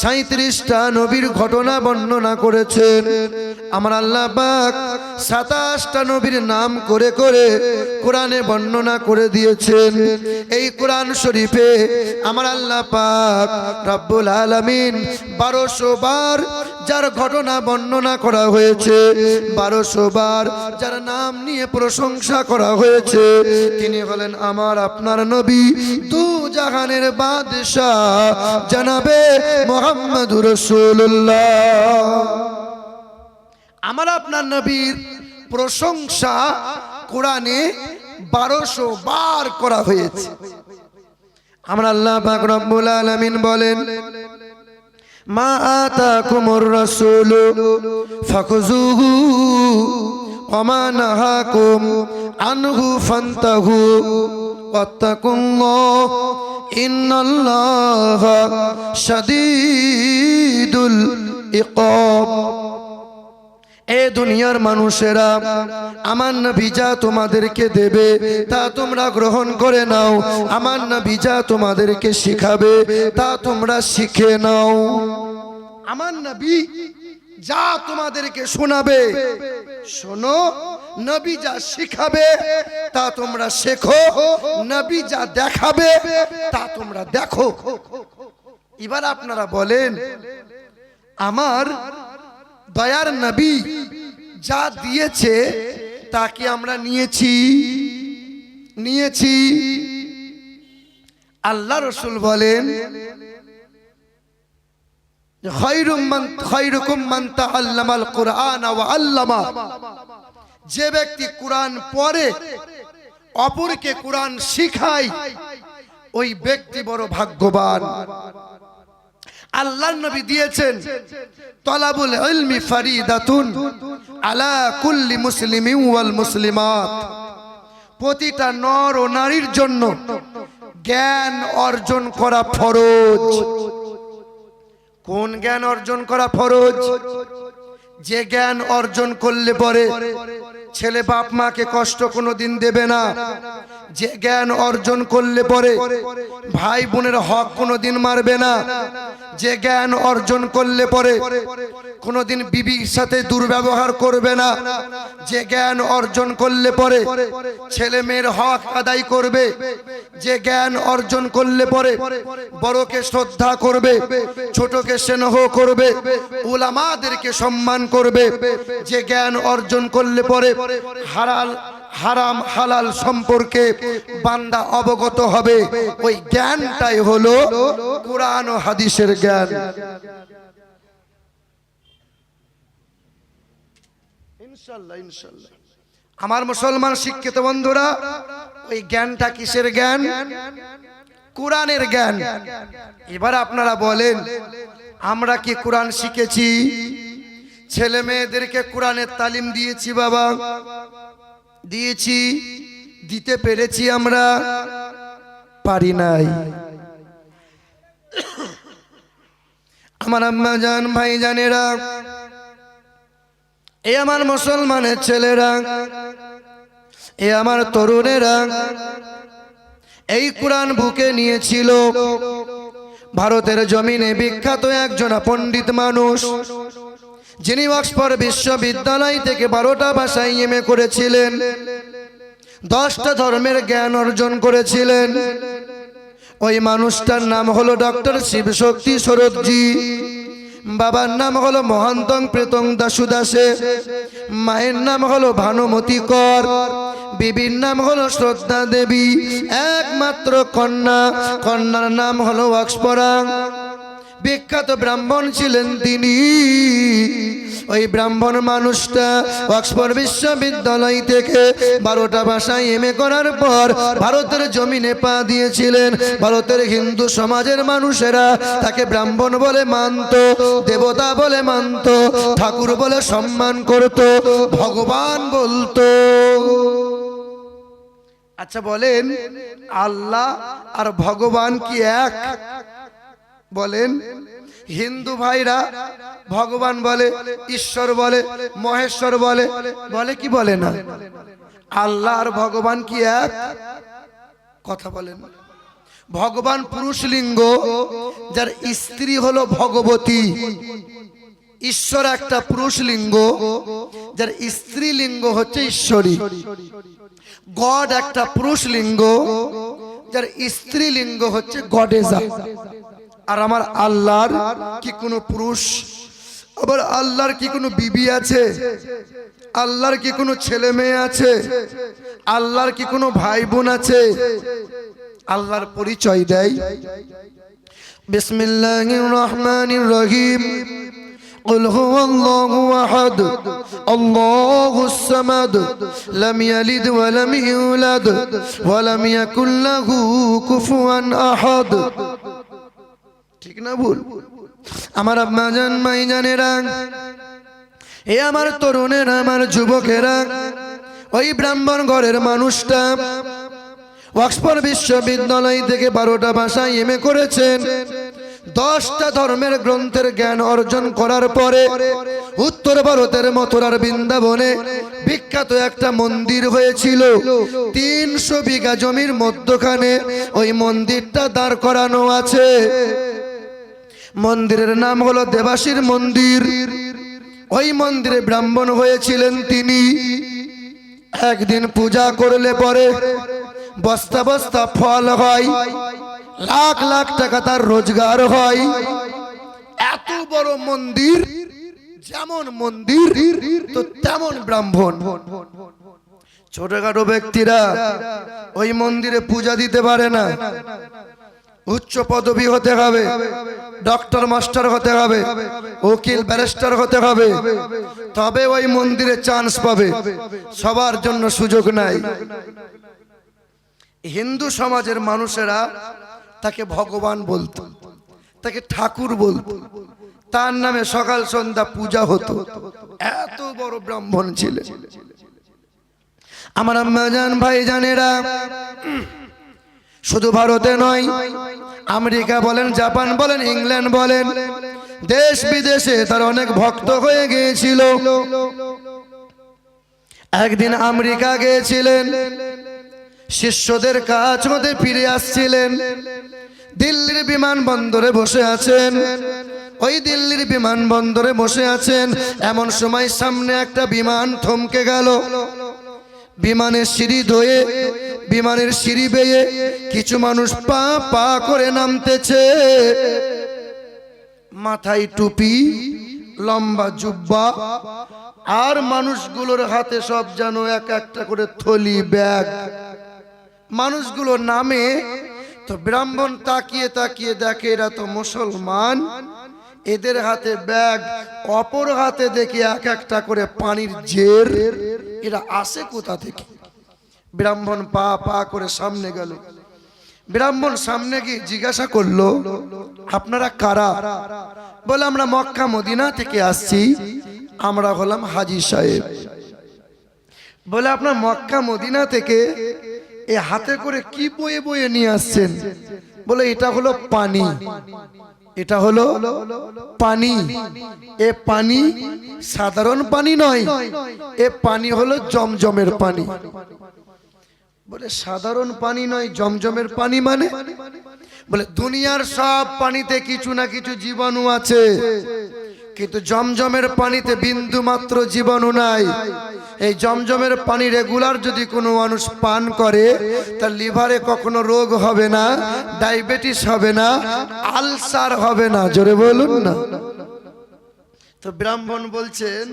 37টা নবীর ঘটনা বর্ণনা করেছেন। আমার আল্লাহ পাক 27টা নবীর নাম করে করে কোরআনে বর্ণনা করে দিয়েছেন। এই কোরআন শরীফে আমার আল্লাহ পাক রব্বুল আলামিন 1200 বার যার ঘটনা বর্ণনা করা হয়েছে, 1200 বার যার নাম নিয়ে প্রশংসা করা হয়েছে, তিনি হলেন আমার আপনার নবী, দু জাহানের বাদশা জনাবে মুহাম্মদুর রাসূলুল্লাহ। আমার আপনার নবীর প্রশংসা কোরআনে 1200 বার করা হয়েছে। আমার আল্লাহ পাক রব্বুল আলামিন বলেন মা আতাকুমুর রাসূলু ফাখুযুহু ওয়া মা নাহাকুম আনহু ফান্তাহু ওয়াত্তাকুল্লাহ ইন্নাল্লাহা শাদীদুল ইকাব। এ দুনিয়ার মানুষেরা, আমার নবী যা তোমাদেরকে দেবে তা তোমরা গ্রহণ করে নাও, আমার নবী যা তোমাদেরকে শিখাবে তা তোমরা শিখে নাও। আমার নবী যা তোমাদেরকে শোনাবে শোনো, নবী যা শিখাবে তা তোমরা শেখো, নবী যা দেখাবে তা তোমরা দেখো। এবার আপনারা বলেন, আমার দয়ার নবী যা দিয়েছে তা কি আমরা নিয়েছি? আল্লাহ রাসূল বলেন খায়রুকুম মান তাআল্লামাল কুরআন ওয়া আল্লামা। যে ব্যক্তি কোরআন পড়ে অপরকে কোরআন শিখায় ওই ব্যক্তি বড় ভাগ্যবান। আল্লাহর নবী দিয়েছেন তলাবুল ইলমি ফারিদাতুন আলা কুল্লি মুসলিমিন ওয়াল মুসলিমাত। প্রতিটা নর ও নারীর জন্য জ্ঞান অর্জন করা ফরজ। কোন জ্ঞান অর্জন করা ফরজ? যে জ্ঞান অর্জন করলে পরে ছেলে বাপ মাকে কষ্ট কোনোদিন দেবে না, যে জ্ঞান অর্জন করলে পরে ভাই বোনের হক কোনোদিন মারবে না, যে জ্ঞান অর্জন করলে পরে কোনোদিন বিবির সাথে দুর্ব্যবহার করবে না, যে জ্ঞান অর্জন করলে পরে ছেলে মেয়ের হক আদায় করবে, যে জ্ঞান অর্জন করলে পরে বড়কে শ্রদ্ধা করবে, ছোটকে স্নেহ করবে, উলামাদেরকে সম্মান করবে, যে জ্ঞান অর্জন করলে পরে হারাম হালাল সম্পর্কে বান্দা অবগত হবে, ওই জ্ঞানটাই হলো কোরআন ও হাদিসের জ্ঞান। ইনশাআল্লাহ ইনশাআল্লাহ আমার মুসলমান শিক্ষিত বন্ধুরা, ওই জ্ঞানটা কিসের জ্ঞান? কোরআনের জ্ঞান। এবার আপনারা বলেন, আমরা কি কোরআন শিখেছি? ছেলে মেয়েদেরকে কোরআনের তালিম দিয়েছি বাবা? দিয়েছি? দিতে পেরেছি? আমরা পারি নাই। আমার আম্মা জান, ভাই জানেরা, এ আমার মুসলমানের ছেলেরা, এ আমার তরুণেরা, এই কোরআন বুকে নিয়েছিল ভারতের জমিনে বিখ্যাত একজন পণ্ডিত মানুষ, যিনি অক্সফোর্ড বিশ্ববিদ্যালয় থেকে 12টা ভাষায় এমএ করেছিলেন, 10টা ধর্মের জ্ঞান অর্জন করেছিলেন। ওই মানুষটার নাম হলো ডক্টর শিবশক্তি স্বরূপজি। বাবার নাম হলো মহান্তং প্রেতং দাসু দাসে, মায়ের নাম হলো ভানুমতি কর, বিবির নাম হলো শ্রদ্ধা দেবী, একমাত্র কন্যা, কন্যার নাম হলো অক্সপরাং। বিখ্যাত ব্রাহ্মণ ছিলেন তিনি। ওই ব্রাহ্মণ মানুষটা অক্সফোর্ড বিশ্ববিদ্যালয় থেকে 12টা ভাষায় এমএ করার পর ভারতের জমিনে পা দিয়েছিলেন। ভারতের হিন্দু সমাজের মানুষেরা তাকে ব্রাহ্মণ বলে মানত, দেবতা বলে মানত, ঠাকুর বলে সম্মান করত, ভগবান বলতো। আচ্ছা বলেন, আল্লাহ আর ভগবান কি এক? বলেন। হিন্দু ভাইরা ভগবান বলে, ঈশ্বর বলে, মহেশ্বর বলে, বলে কি বলে না? আল্লাহ আর ভগবান কি এক? কথা বলেন। ভগবান পুরুষ লিঙ্গ, যার স্ত্রী হলো ভগবতী। ঈশ্বর একটা পুরুষ লিঙ্গ, যার স্ত্রী লিঙ্গ হচ্ছে ঈশ্বরী। গড একটা পুরুষ লিঙ্গ, যার স্ত্রী লিঙ্গ হচ্ছে গডেজা। আর আমার আল্লাহর কি কোনো পুরুষ, আবার আল্লাহর কি কোনো বিবি আছে? আল্লাহর কি কোনো ছেলে মেয়ে আছে? আল্লাহর কি কোনো ভাই বোন আছে? আল্লাহর পরিচয় দেয় বিসমিল্লাহির রহমানির রহিম। قل هو الله أحد الله الصمد لم يلد ولم يولد ولم يكن له كفوا أحد। ঠিক না ভুল? আমার আম্মা জান, মাই জানেরা, এ আমার তরুণেরা, আমার যুবকেরা, ওই ব্রাহ্মণ ঘরের মানুষটা অক্সফোর্ড বিশ্ববিদ্যালয় থেকে 12টা ভাষায় এমএ করেছেন। 10টা ধর্মের গ্রন্থের জ্ঞান অর্জন করার পরে উত্তর ভারতের মথুরার বৃন্দাবনে বিখ্যাত একটা মন্দির হয়েছিল। 300 বিঘা জমির মধ্যখানে ওই মন্দিরটা দাঁড় করানো আছে। মন্দিরের নাম হলো দেবাশীর মন্দির। ওই মন্দিরে ব্রাহ্মণ হয়েছিলেন তিনি। একদিন পূজা করলে পরে বস্তা বস্তা ফল হয়, লাখ লাখ টাকা তার রোজগার হয়। এত বড় মন্দির, যেমন মন্দির তো তেমন ব্রাহ্মণ। ছোটখাটো ব্যক্তিরা ওই মন্দিরে পূজা দিতে পারে না। উচ্চ পদবী হতে হবে, ডক্টর মাস্টার হতে হবে, উকিল ব্যারিস্টার হতে হবে, তবে ওই মন্দিরে চান্স পাবে। সবার জন্য সুযোগ নাই। হিন্দু সমাজের মানুষেরা তাকে ভগবান বলতো, তাকে ঠাকুর বলতো, তার নামে সকাল সন্ধ্যা পূজা হতো। এত বড় ব্রাহ্মণ ছিলেন। আমার আম্মা জান, ভাই জানেরা, শুধু ভারতে নয়, আমেরিকা বলেন, জাপান বলেন, ইংল্যান্ড বলেন, দেশ বিদেশে তার অনেক ভক্ত হয়ে গিয়েছিল। একদিন আমেরিকা গিয়েছিলেন, শিষ্যদের কাছ হতে ফিরে আসছিলেন। দিল্লির বিমানবন্দরে বসে আছেন। ওই দিল্লির বিমানবন্দরে বসে আছেন, এমন সময় সামনে একটা বিমান থমকে গেল। বিমানের সিঁড়ি ধয়ে, বিমানের সিঁড়ি বেয়ে কিছু মানুষ পা পা করে নামতেছে। মাথায় টুপি, লম্বা জুব্বা, আর মানুষগুলোর হাতে সব যেন এক একটা করে থলি, ব্যাগ। মানুষগুলো নামে তো ব্রাহ্মণ তাকিয়ে তাকিয়ে দেখে এরা তো মুসলমান, এদের হাতে ব্যাগ, অপর হাতে দেখি এক একটা করে পানির জের। এরা আসে কোথা থেকে? ব্রাহ্মণ পা পা করে সামনে গেল। ব্রাহ্মণ সামনে গিয়ে জিজ্ঞাসা করলো, আপনারা কারা? বলে, আমরা মক্কা মদিনা থেকে আসছি, আমরা হলাম হাজী সাহেব। বলে, আপনার মক্কা মদিনা থেকে এ হাতে করে কি বয়ে বয়ে নিয়ে আসছেন? বলে, এটা হলো পানি, এটা হলো পানি। এ পানি সাধারণ পানি নয়, এ পানি হলো জমজমের পানি। বলে, সাধারণ পানি নয়, জমজমের পানি মানে? বলে, দুনিয়ার সব পানিতে কিছু না কিছু জীবাণু আছে, কিন্তু জমজমের পানিতে বিন্দু মাত্র জীবাণু নাই। এই জমজমের পানি রেগুলার যদি কোনো মানুষ পান করে, তার লিভারে কখনো রোগ হবে না, ডায়াবেটিস হবে না, আলসার হবে না। জোরে বলুন না। তো ব্রাহ্মণ বলছেন,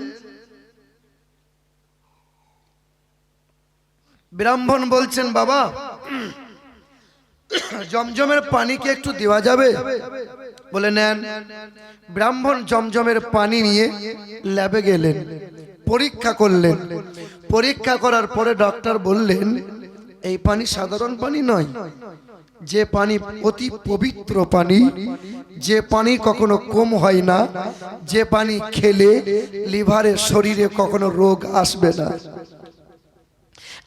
ব্রাহ্মণ বলছেন, বাবা জমজমের পানি কি একটু দেওয়া যাবে? বলে, নেন। ব্রাহ্মণ জমজমের পানি নিয়ে ল্যাবে গেলেন, পরীক্ষা করলেন। পরীক্ষা করার পরে ডক্টর বললেন, এই পানি সাধারণ পানি নয়, যে পানি অতি পবিত্র পানি, যে পানি কখনো কম হয় না, যে পানি খেলে লিভারে, শরীরে কখনো রোগ আসবে না।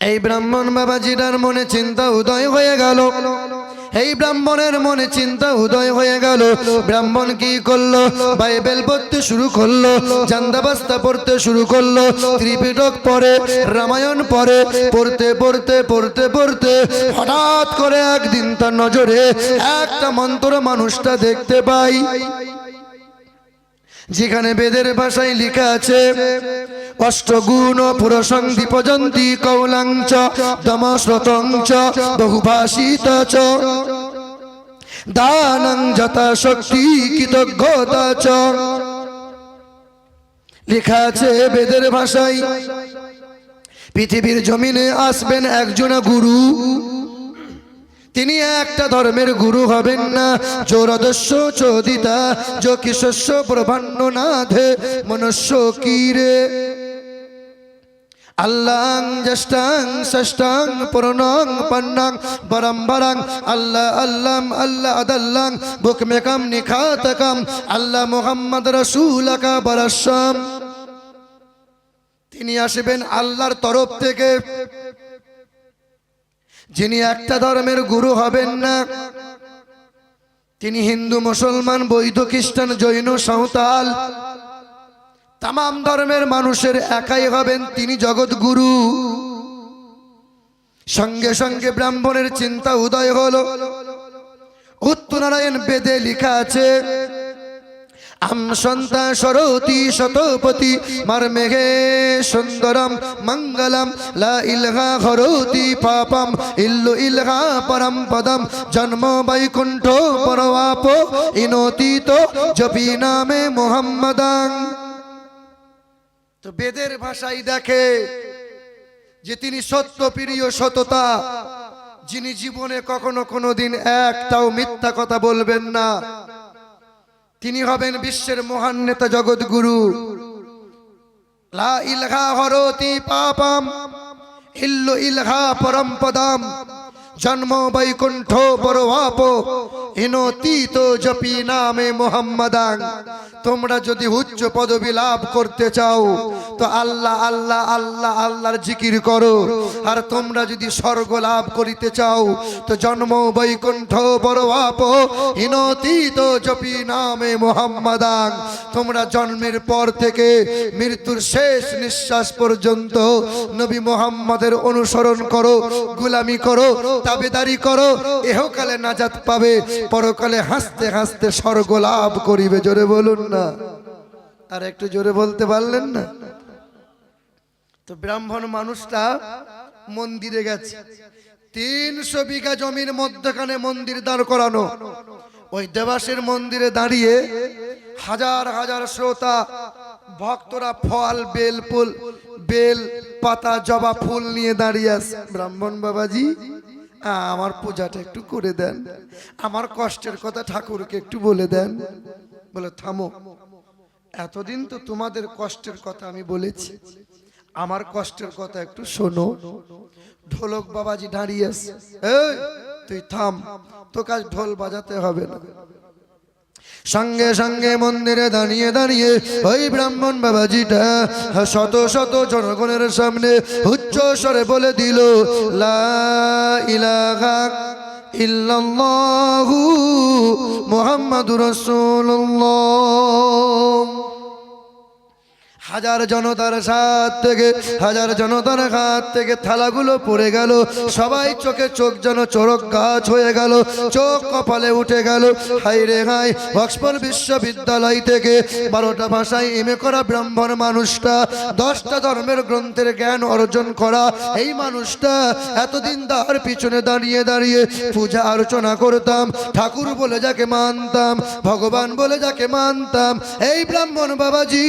এই ব্রাহ্মণ বাবাজিটার মনে চিন্তা উদয় হয়ে গেল। এই ব্রাহ্মণের মনে চিন্তা উদয় হয়ে গেল। ব্রাহ্মণ কি করলো? বাইবেল পড়তে শুরু করলো, চান্দাবাস্তা পড়তে শুরু করলো, ত্রিপিটক পড়ে, রামায়ণ পড়ে। পড়তে পড়তে পড়তে পড়তে হঠাৎ করে একদিন তার নজরে একটা মন্ত্র মানুষটা দেখতে পাই, যেখানে বেদের ভাষায় লেখা আছে, অষ্টগুণ পুরুষং দীপজন্তি কৌলাংচ দমশ্রতংচ বহুভাষিত চ দানং যথা শক্তি কৃতজ্ঞতা চ। লেখা আছে বেদের ভাষায়, পৃথিবীর জমিনে আসবেন একজন গুরু, তিনি একটা ধর্মের গুরু হবেন না। চোরদস্য চোদিতা যকিশস্য ব্রহ্মাণ্ড নাথে মনুষ্য কীরে আল্লাং জ্যেষ্ঠাং ষষ্ঠাং পূর্ণং পন্নাং বরম্বরং আল্লাহ আল্লাম আল্লাহ আদাল্লাং বুকমেকম নিখাতকম আল্লাহ মুহাম্মদ রাসূলকা বরসাম। তিনি আসবেন আল্লাহর তরফ থেকে, যিনি একটা ধর্মের গুরু হবেন না। তিনি হিন্দু, মুসলমান, বৌদ্ধ, খ্রিস্টান, জৈন, সাঁওতাল, তামাম ধর্মের মানুষের একাই হবেন, তিনি জগৎ গুরু। সঙ্গে সঙ্গে ব্রাহ্মণের চিন্তা উদয় হলো। উত্তরনারায়ণ বেদে লেখা আছে, আম সন্তা সরতি শতপতি মারমেঘে সুন্দরম মঙ্গলম লা ইলহা হরতি পাপম ইল্লু ইলহা পরম পদম জন্ম বৈকুণ্ঠ পরবাপ ইনোতীত জপি নামে মুহাম্মদাং। তো বেদের ভাষায় দেখে যে তিনি সত্য প্রিয়, সততা, যিনি জীবনে কখনো কোনোদিন একটাও মিথ্যা কথা বলবেন না। তিনি হবেন বিশ্বের মহান নেতা, জগৎ গুরু। লা ইলহা হরতি পাপম ইল্লু ইলহা পরম পদম জন্ম বৈকুণ্ঠ বড়বাপ ইনতীত জপি নামে মোহাম্মদান। তোমরা যদি উচ্চ পদবি লাভ করতে চাও তো আল্লাহ আল্লাহ আল্লাহ আল্লাহর জিকির করো। আর তোমরা যদি স্বর্গ লাভ করিতে চাও তো জন্ম বৈকুণ্ঠ বড়বাপ ইনতীত জপি নামে মোহাম্মদান। তোমরা জন্মের পর থেকে মৃত্যুর শেষ নিঃশ্বাস পর্যন্ত নবী মোহাম্মদের অনুসরণ করো, গোলামি করো, তাবেদারি করো। এহকালে নাজাত পাবে, পরকালে হাসতে হাসতে স্বর্গ লাভ করিবে। জোরে বলুন না, আর একটু জোরে বলতে পারলেন না? তো ব্রাহ্মণ মানুষটা মন্দিরে গেছে, 300 বিঘা জমির মধ্যখানে মন্দির দাঁড় করানো। ওই দেবাসের মন্দিরে দাঁড়িয়ে হাজার হাজার শ্রোতা ভক্তরা ফল বেল পাতা জবা ফুল নিয়ে দাঁড়িয়ে আছে। ব্রাহ্মণ বাবাজি, আমার পূজাটা একটু করে দেন, আমার কষ্টের কথা ঠাকুরকে একটু বলে দেন। বলে থামো, এতদিন তো তোমাদের কষ্টের কথা আমি বলেছি, আমার কষ্টের কথা একটু শোনো। ঢোলক বাবাজি দাঁড়িয়ে আছে, এই তুই থাম, তো কাজ ঢোল বাজাতে হবে না। সঙ্গে সঙ্গে মন্দিরে দাঁড়িয়ে দাঁড়িয়ে ওই ব্রাহ্মণ বাবাজিটা শত শত জনগণের সামনে উচ্চ স্বরে বলে দিল, লা ইলাহা ইল্লাল্লাহু মুহাম্মাদুর রাসূলুল্লাহ। হাজার জনতার হাত থেকে থালাগুলো পড়ে গেল। সবাই চোখে চোখ যেন চড়ক গাছ হয়ে গেল, চোখ কপালে উঠে গেল। হাই রে হাই, অক্সফোর্ড বিশ্ববিদ্যালয় থেকে 12টা ভাষায় এমএ করা ব্রাহ্মণ মানুষটা, 10টা ধর্মের গ্রন্থের জ্ঞান অর্জন করা এই মানুষটা এতদিন তার পিছনে দাঁড়িয়ে দাঁড়িয়ে পূজা অর্চনা করতাম, ঠাকুর বলে যাকে মানতাম, ভগবান বলে যাকে মানতাম, এই ব্রাহ্মণ বাবাজি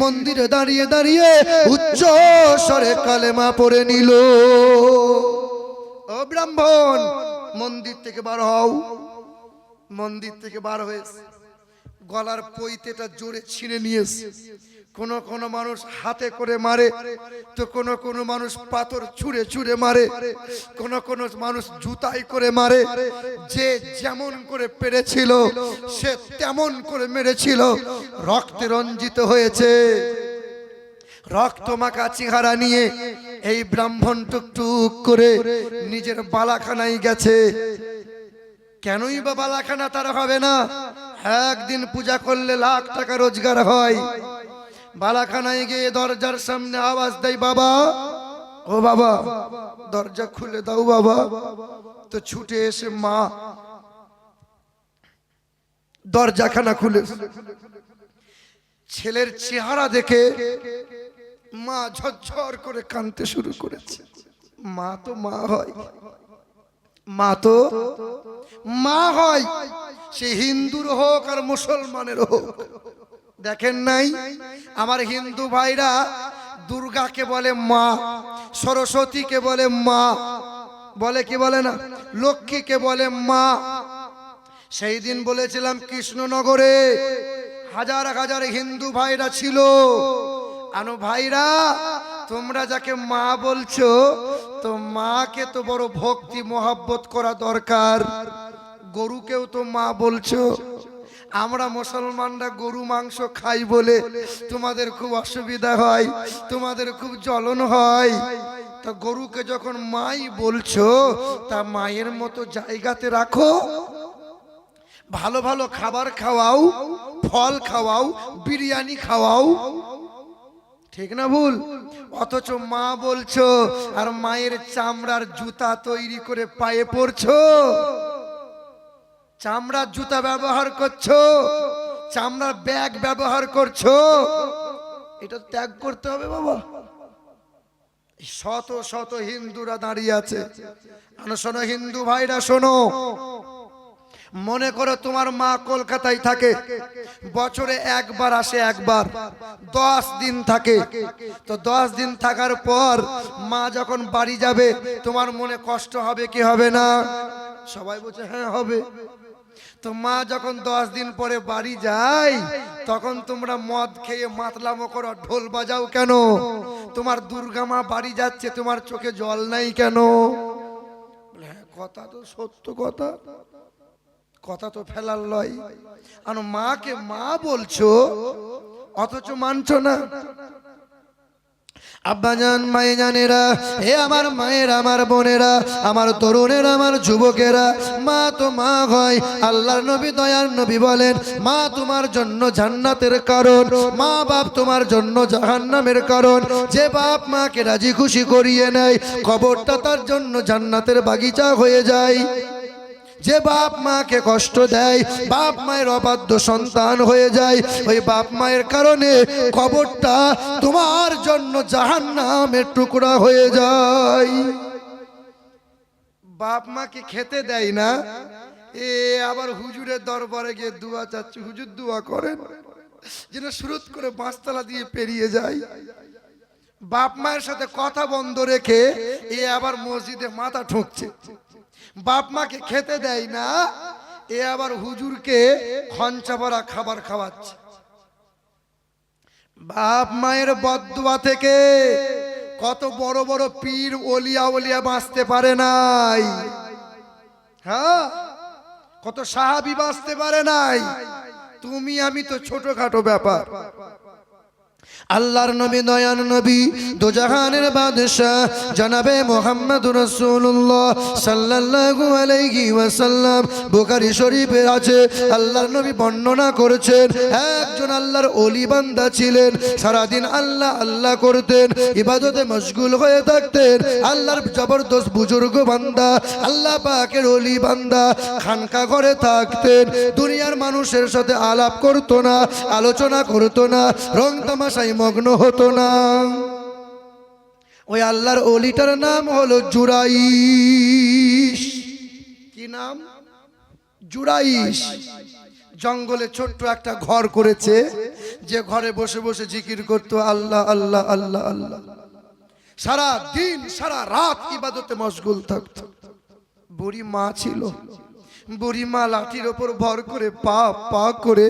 মন্দিরে দাঁড়িয়ে দাঁড়িয়ে উচ্চ স্বরে কালেমা পড়ে নিল। ও ব্রাহ্মণ, মন্দির থেকে বার হও। মন্দির থেকে বার হয়েছে, গলার পৈতেটা জোরে ছিঁড়ে নিয়েছে। কোন মানুষ হাতে করে মারে, তো কোন মানুষ পাথর ছুঁড়ে ছুঁড়ে মারে, কোন মানুষ জুতাই করে মারে। যে যেমন করে পেরেছিল সে তেমন করে মেরেছিল। রক্তে রঞ্জিত হয়েছে, রক্ত মাখা চেহারা নিয়ে এই ব্রাহ্মণ টুকটুক করে নিজের বালাখানায় গেছে। কেনই বা বালাখানা তার হবে না? একদিন পূজা করলে লাখ টাকা রোজগার হয়। বালাখানায় গিয়ে দরজার সামনে আওয়াজ দেয়, বাবা, ও বাবা, দরজা খুলে দাও বাবা। তো ছুটে এসে মা দরজাখানা খুলে, ছেলের চেহারা দেখে মা ঝরঝর করে কাঁদতে শুরু করেছে। মা তো মা হয়, মা তো মা হয়, সে হিন্দুর হোক আর মুসলমানের হোক। দেখেন নাই আমার হিন্দু ভাইরা দুর্গাকে বলে মা, সরস্বতীকে বলে মা, বলে কি বলে না, লক্ষ্মীকে বলে মা। সেই দিন বলেছিলাম কৃষ্ণনগরে হাজার হাজার হিন্দু ভাইরা ছিল। আনো ভাইরা, তোমরা যাকে মা বলছো, তো মাকে তো বড় ভক্তি মহব্বত করা দরকার। গরুকেও তো মা বলছো। আমরা মুসলমানরা গরু মাংস খাই বলে তোমাদের খুব অসুবিধা হয়, তোমাদের খুব জ্বলন হয়। তা গরুকে যখন মাই বলছো, তা মায়ের মতো জায়গাতে রাখো, ভালো ভালো খাবার খাওয়াও, ফল খাওয়াও, বিরিয়ানি খাওয়াও, ঠিক না ভুল? অথচ মা বলছো আর মায়ের চামড়ার জুতা তৈরি করে পায়ে পরছো, চামড়ার জুতা ব্যবহার করছো, চামড়ার ব্যাগ ব্যবহার করছো। এটা ত্যাগ করতে হবে বাবা। শত শত হিন্দুরা দাঁড়িয়ে আছে। শোনো হিন্দু ভাইরা, শোনো, মনে করো তোমার মা কলকাতায় থাকে, বছরে একবার আসে, একবার 10 দিন থাকে। তো 10 দিন থাকার পর মা যখন বাড়ি যাবে, তোমার মনে কষ্ট হবে কি হবে না? সবাই বলছে হ্যাঁ হবে। তো মা যখন 10 দিন পরে বাড়ি যায়, তখন তোমরা মদ খেয়ে মাতলামো করো, ঢোল বাজাও কেন? তোমার দুর্গা মা বাড়ি যাচ্ছে, তোমার চোখে জল নাই কেন? কথা তো সত্য কথা, কথা তো ফেলার লয়। আর মাকে মা বলছো অথচ মানছো না। আব্বাজান মায়েজানেরা, হে আমার মায়ের, আমার বোনেরা, আমার তরুণেরা, আমার যুবকেরা, মা তো মা হয়। আল্লাহর নবী, দয়ার নবী বলেন, মা তোমার জন্য জান্নাতের কারণ, মা বাপ তোমার জন্য জাহান্নামের কারণ। যে বাপ মাকে রাজি খুশি করিয়ে নেয়, কবরটা তার জন্য জান্নাতের বাগিচা হয়ে যায়। যে বাপ মাকে কষ্ট দেয়, বাপ মায়ের অবাধ্য সন্তান হয়ে যায়, ওই বাপ মায়ের কারণে কবরটা তোমার জন্য জাহান্নামের টুকরা হয়ে যায়। বাপ মাকে খেতে দেয় না, এ আবার হুজুরের দরবারে গিয়ে দোয়া চাচ্ছে, হুজুর দোয়া করেন যেন সুরত করে পাঁচতলা দিয়ে পেরিয়ে যায়। বাপ মায়ের সাথে কথা বন্ধ রেখে এ আবার মসজিদে মাথা ঠুকছে। বাপ মাকে খেতে দেয় না, এ আবার হুজুরকে খঞ্চা ভরা খাবার খাওয়াচ্ছে। বাপ মায়ের বদদুয়া থেকে কত বড় বড় পীর ওলিয়া ওলিয়া বাঁচতে পারে নাই। হ্যাঁ, কত সাহাবী বাঁচতে পারে নাই। তুমি আমি তো ছোটখাটো ব্যাপার। আল্লাহর নবী, দয়ার নবী, দোজাহানের বাদশা জনাবে মুহাম্মদুর রাসূলুল্লাহ সাল্লাল্লাহু আলাইহি ওয়াসাল্লাম, বুখারী শরীফে আছে, আল্লাহর নবী বর্ণনা করেছেন, একজন আল্লাহর ওলি বান্দা ছিলেন, সারাদিন আল্লাহ আল্লাহ করতেন, ইবাদতে মশগুল হয়ে থাকতেন। আল্লাহর জবরদস্ত বুজুর্গ বান্দা, আল্লাহ পাকের ওলি বান্দা, খানকা ঘরে থাকতেন, দুনিয়ার মানুষের সাথে আলাপ করতো না, আলোচনা করতো না, রং তামাশায় মগ্ন হতো না। ওই আল্লাহর ওলিটার নাম হলো জুরাইশ। কি নাম? জুরাইশ। জঙ্গলে ছোট্ট একটা ঘর করেছে, যে ঘরে বসে বসে জিকির করতো আল্লাহ আল্লাহ আল্লাহ আল্লাহ। সারা দিন সারা রাত ইবাদতে মশগুল থাকতো। বুড়ি মা ছিল, বুড়ি মা লাঠির ওপর ভর করে পা পা করে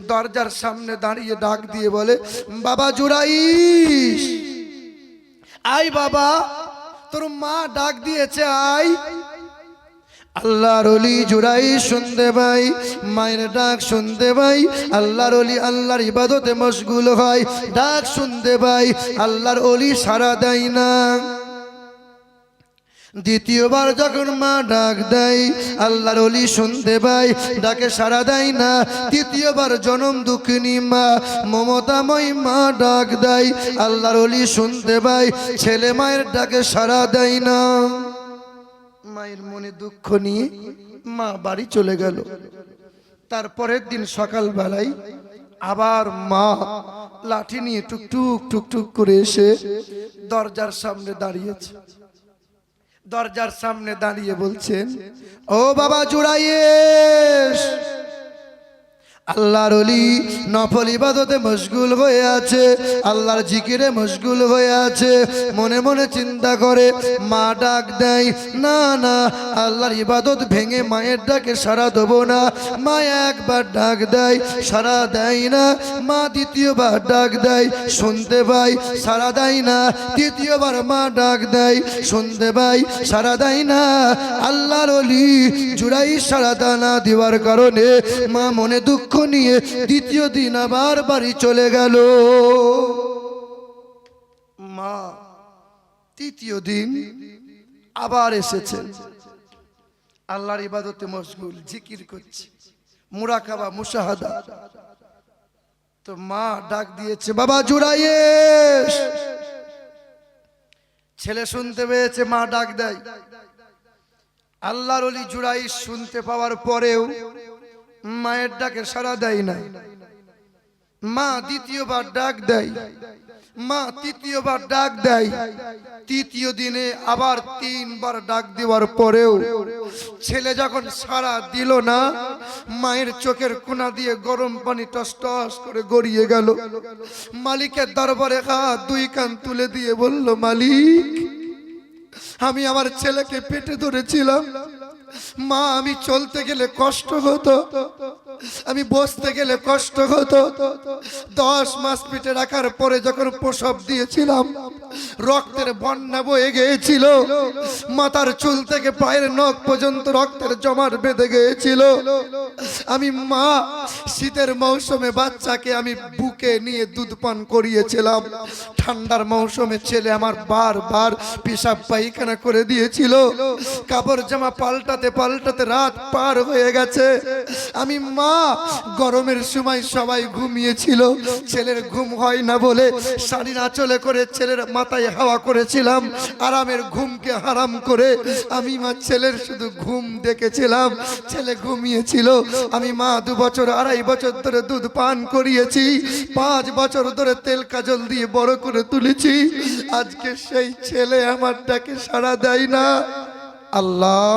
দরজার সামনে দাঁড়িয়ে ডাক দিয়ে বলে, বাবা জুরাইশ, আয় বাবা, তোর মা ডাক দিয়েছে, আয়। আল্লাহর ওলি জুরাইশ শুনতে পাই, মায়ের ডাক শুনতে পাই, আল্লাহর ওলি আল্লাহর ইবাদতে মশগুল হয়, ডাক শুনতে পাই, আল্লাহর ওলি সাড়া দেয় না। দ্বিতীয়বার যখন মা ডাক দেয়, আল্লাহর ওলি শুনতে পাই, ডাকে সাড়া দেয় না। তৃতীয়বার জনম দুঃখিনী মা, মমতাময় মা ডাক দেয়, আল্লাহর ওলি শুনতে পাই, ছেলে মায়ের ডাকে সাড়া দেয় না। মায়ের মনে দুঃখ নিয়ে মা বাড়ি চলে গেল। তারপরের দিন সকাল বেলায় আবার মা লাঠি নিয়ে টুকটুক টুকটুক করে এসে দরজার সামনে দাঁড়িয়েছে। দরজার সামনে দাঁড়িয়ে বলছেন, ও বাবা জুরাইশ, আল্লাহর ওলি নফল ইবাদতে মশগুল হয়ে আছে, আল্লাহর জিকিরে মশগুল হয়ে আছে, মনে মনে চিন্তা করে, মা ডাক দেয়, না না, আল্লাহর ইবাদত ভেঙে মায়ের ডাকে সাড়া দেবো না। মা একবার ডাক দেয়, সাড়া দেয় না। মা দ্বিতীয়বার ডাক দেয়, শুনতে পাই, সাড়া দেয় না। তৃতীয়বার মা ডাক দেয়, শুনতে পাই, সাড়া দেয় না। আল্লাহর ওলি জুরাইশ সাড়া না দেওয়ার কারণে মা মনে দুঃখ নিয়ে দ্বিতীয় দিন আবার বাড়ি চলে গেল। মা তৃতীয় দিন আবার এসেছেন, আল্লাহর ইবাদতে মশগুল, জিকির করছে, মুরাকাবা মুশাহাদা। তো মা ডাক দিয়েছে, বাবা জুরাইশ। ছেলে শুনতে পেয়েছে, মা ডাক দেয়। আল্লাহর ওলি জুরাইশ শুনতে পাওয়ার পরেও মায়ের ডাকে সাড়া দেয় না। মা দ্বিতীয়বার ডাক দেয়, মা তৃতীয়বার ডাক দেয়। তৃতীয় দিনে আবার তিনবার ডাক দেওয়ার পরেও ছেলে যখন সাড়া দিল না, মায়ের চোখের কোনা দিয়ে গরম পানি টস টস করে গড়িয়ে গেল। মালিকের দরবারে হাত দুই কান তুলে দিয়ে বলল, মালিক, আমি আমার ছেলেকে পেটে ধরেছিলাম, মা আমি চলতে গেলে কষ্ট হতো, আমি বসতে গেলে কষ্ট হতো। 10 মাস পেটে রাখার পরে যখন প্রসব দিয়েছিলাম, রক্তের বন্যা বয়ে গিয়েছিল, মাথার চুল থেকে পায়ের নখ পর্যন্ত রক্তের জমাট বেঁধে গিয়েছিল। আমি মা শীতের মৌসুমে বাচ্চাকে আমি বুকে নিয়ে দুধ পান করিয়েছিলাম। ঠান্ডার মৌসুমে ছেলে আমার বারবার পেশাব পায়খানা করে দিয়েছিল। কাপড় জামা পাল্টাতে পাল্টাতে রাত পার হয়ে গেছে। আমি মা গরমের সময় সবাই ঘুমিয়েছিল, ছেলের ঘুম হয় না বলে শাড়ি আঁচলে করে ছেলের মাথায় হাওয়া করেছিলাম। আরামের ঘুমকে হারাম করে আমি মা ছেলের শুধু ঘুম দেখেছিলাম। ছেলে ঘুমিয়েছিল, আমি মা 2 বছর 2.5 বছর ধরে দুধ পান করিয়েছি, 5 বছর ধরে তেল কাজল দিয়ে বড় করে তুলেছি। আজকে সেই ছেলে আমার ডাকে সাড়া দেয় না। আল্লাহ,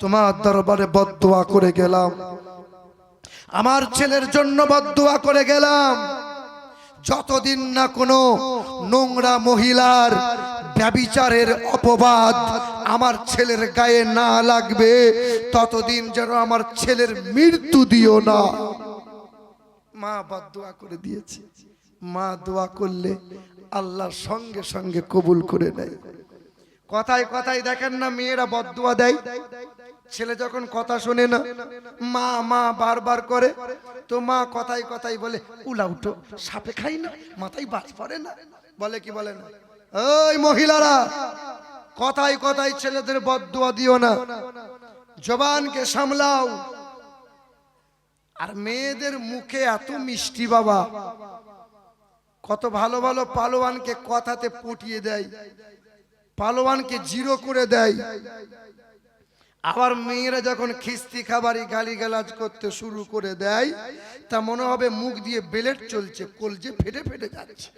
তোমার দরবারে বদদুয়া করে গেলাম, আমার ছেলের জন্য বদদুয়া করে গেলাম। যতদিন না কোনো নোংরা মহিলার ব্যভিচারের অপবাদ আমার ছেলের গায়ে না লাগবে, ততদিন যেন আমার ছেলের মৃত্যু দিও না। মা বদদুয়া করে দিয়েছে। মা দোয়া করলে আল্লাহ সঙ্গে সঙ্গে কবুল করে নেয়। কথায় কথায় দেখেন না মেয়েরা বদদুয়া দেয়, ছেলে যখন কথা শোনে না মা মা বারবার করে, তো মা কথায় কথায় বলে উলা উঠো, সাপে খাই না, মাথায় বাজ পড়ে না, বলে কি বলে না? ওই মহিলারা কথায় কথায় ছেলেদের বদদুয়া দিও না, জবানকে সামলাও। আর মেয়েদের মুখে এত মিষ্টি বাবা, কত ভালো ভালো পালোয়ানকে কথাতে পটিয়ে দেয়, পালোয়ানকে জিরো করে দেয়। আবার মেয়েরা যখন খিস্তি খাবারি গালিগালাজ করতে শুরু করে দেয়, তা মনে হবে মুখ দিয়ে বেলেট চলছে, কলজে ফেটে ফেটে যাচ্ছে।